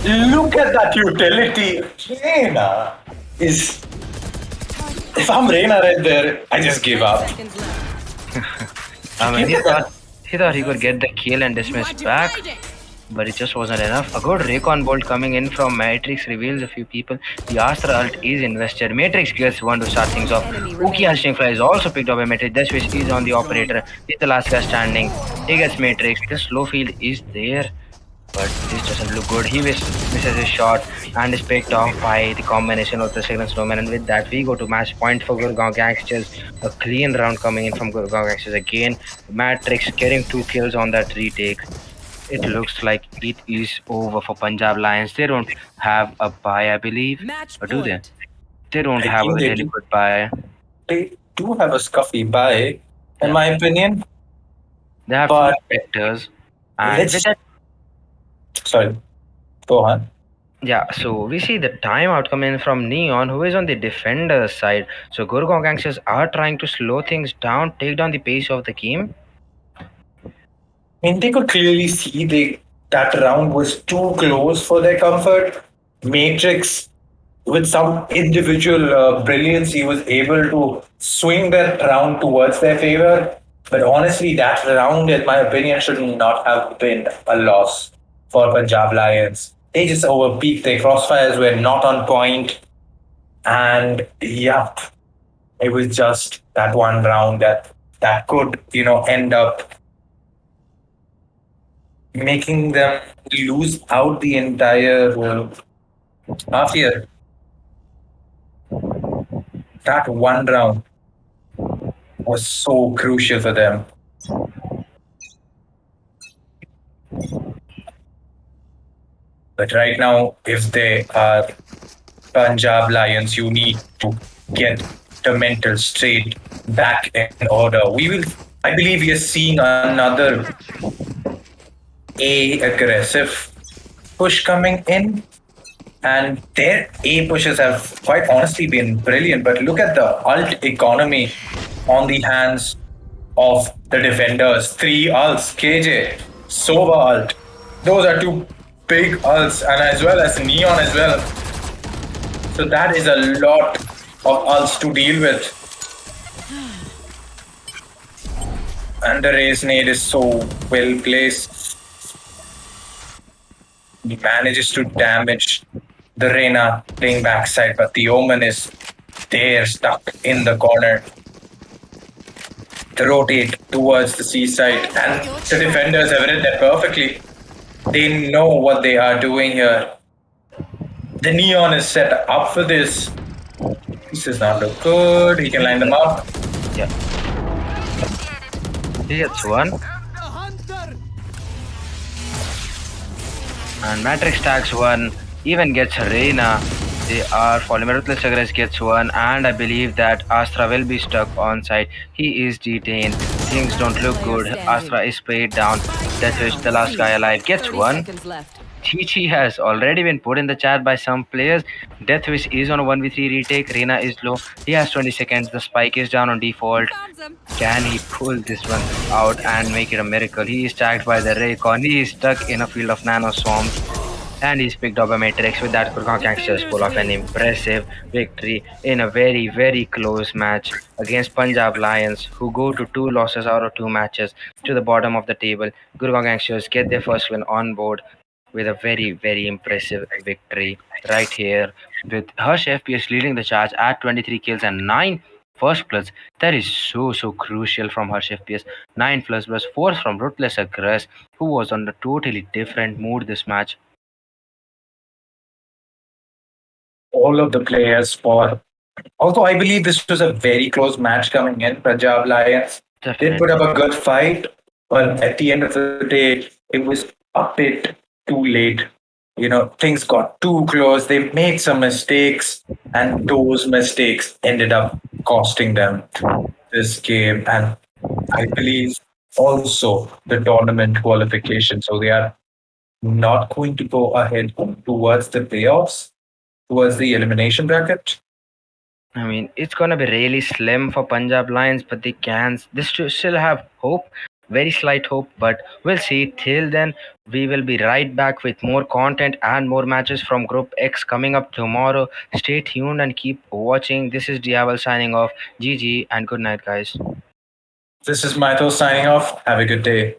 Look at that utility. Reina is. If I'm Reina right there, I just give up. Seconds left. I mean, he thought he could get the kill and dismiss back, but it just wasn't enough. A good recon bolt coming in from Matrix reveals a few people. The Astra ult is invested. Matrix gets one to start things off. Uki Hashing Fly is also picked up by Matrix. This switch is on the operator. He's the last guy standing. He gets Matrix. The slow field is there, but this doesn't look good. He misses his shot and is picked off by the combination of the Signal Snowman. And with that, we go to match point for Gurgaon Gangsters. A clean round coming in from Gurgaon Gangsters again. Matrix getting 2 kills on that retake. It looks like it is over for Punjab Lions. They don't have a buy, I believe. Match Or do they? point. They don't I have a think they really do. good buy. They do have a scuffy buy, in my opinion. They have But- two vectors. And Let's- with that, Sorry. Go on. yeah, so we see the timeout coming in from Neon, who is on the defender side. So Gurgaon Gangsters are trying to slow things down, take down the pace of the game. I mean, they could clearly see that round was too close for their comfort. Matrix, with some individual brilliance, he was able to swing that round towards their favor. But honestly, that round, in my opinion, should not have been a loss for Punjab Lions. They just overpeaked. Their crossfires were not on point. And yeah, it was just that one round that could, end up making them lose out the entire half year. That one round was so crucial for them. But right now, if they are Punjab Lions, you need to get the mental straight back in order. I believe we are seeing another aggressive push coming in, and their A pushes have quite honestly been brilliant. But look at the ult economy on the hands of the defenders. Three ults, KJ, Sova ult. Those are two big ults, and as well as Neon as well. So that is a lot of ults to deal with. And the race nade is so well placed. He manages to damage the Reyna playing backside, but the Omen is there, stuck in the corner. They rotate towards the seaside, and the defenders have read that perfectly. They know what they are doing here. The Neon is set up for this. This does not look good. He can line them up. Yeah. He gets one. And Matrix tags one. Even gets Reina. They are falling. Ruthless Aggress gets one. And I believe that Astra will be stuck on site. He is detained. Things don't look good. Astra is sprayed down. Deathwish, the last guy alive, gets 30 one. seconds left. Chi has already been put in the chat by some players. Deathwish is on a 1v3 retake. Reina is low. He has 20 seconds. The spike is down on default. Can he pull this one out and make it a miracle? He is tagged by the Raycon. He is stuck in a field of nano swarms. And he's picked up a Matrix. With that, Gurgaon Gangsters pull off an impressive victory in a very, very close match against Punjab Lions, who go to 2 losses out of 2 matches to the bottom of the table. Gurgaon Gangsters get their first win on board with a very, very impressive victory right here, with Harsh FPS leading the charge at 23 kills and 9 first bloods. That is so crucial from Harsh FPS. 9 first bloods, 4 from Ruthless Aggress, who was on a totally different mood this match. All of the players for. Also, I believe this was a very close match coming in. Punjab Lions did put up a good fight, but at the end of the day, it was a bit too late. Things got too close. They made some mistakes, and those mistakes ended up costing them this game. And I believe also the tournament qualification. So they are not going to go ahead towards the playoffs, towards the elimination bracket. I mean, it's gonna be really slim for Punjab Lions, but they still have hope, very slight hope, but we'll see. Till then, we will be right back with more content and more matches from Group X coming up tomorrow. Stay tuned and keep watching. This is Diavel signing off. GG and good night, guys. This is Maito signing off. Have a good day.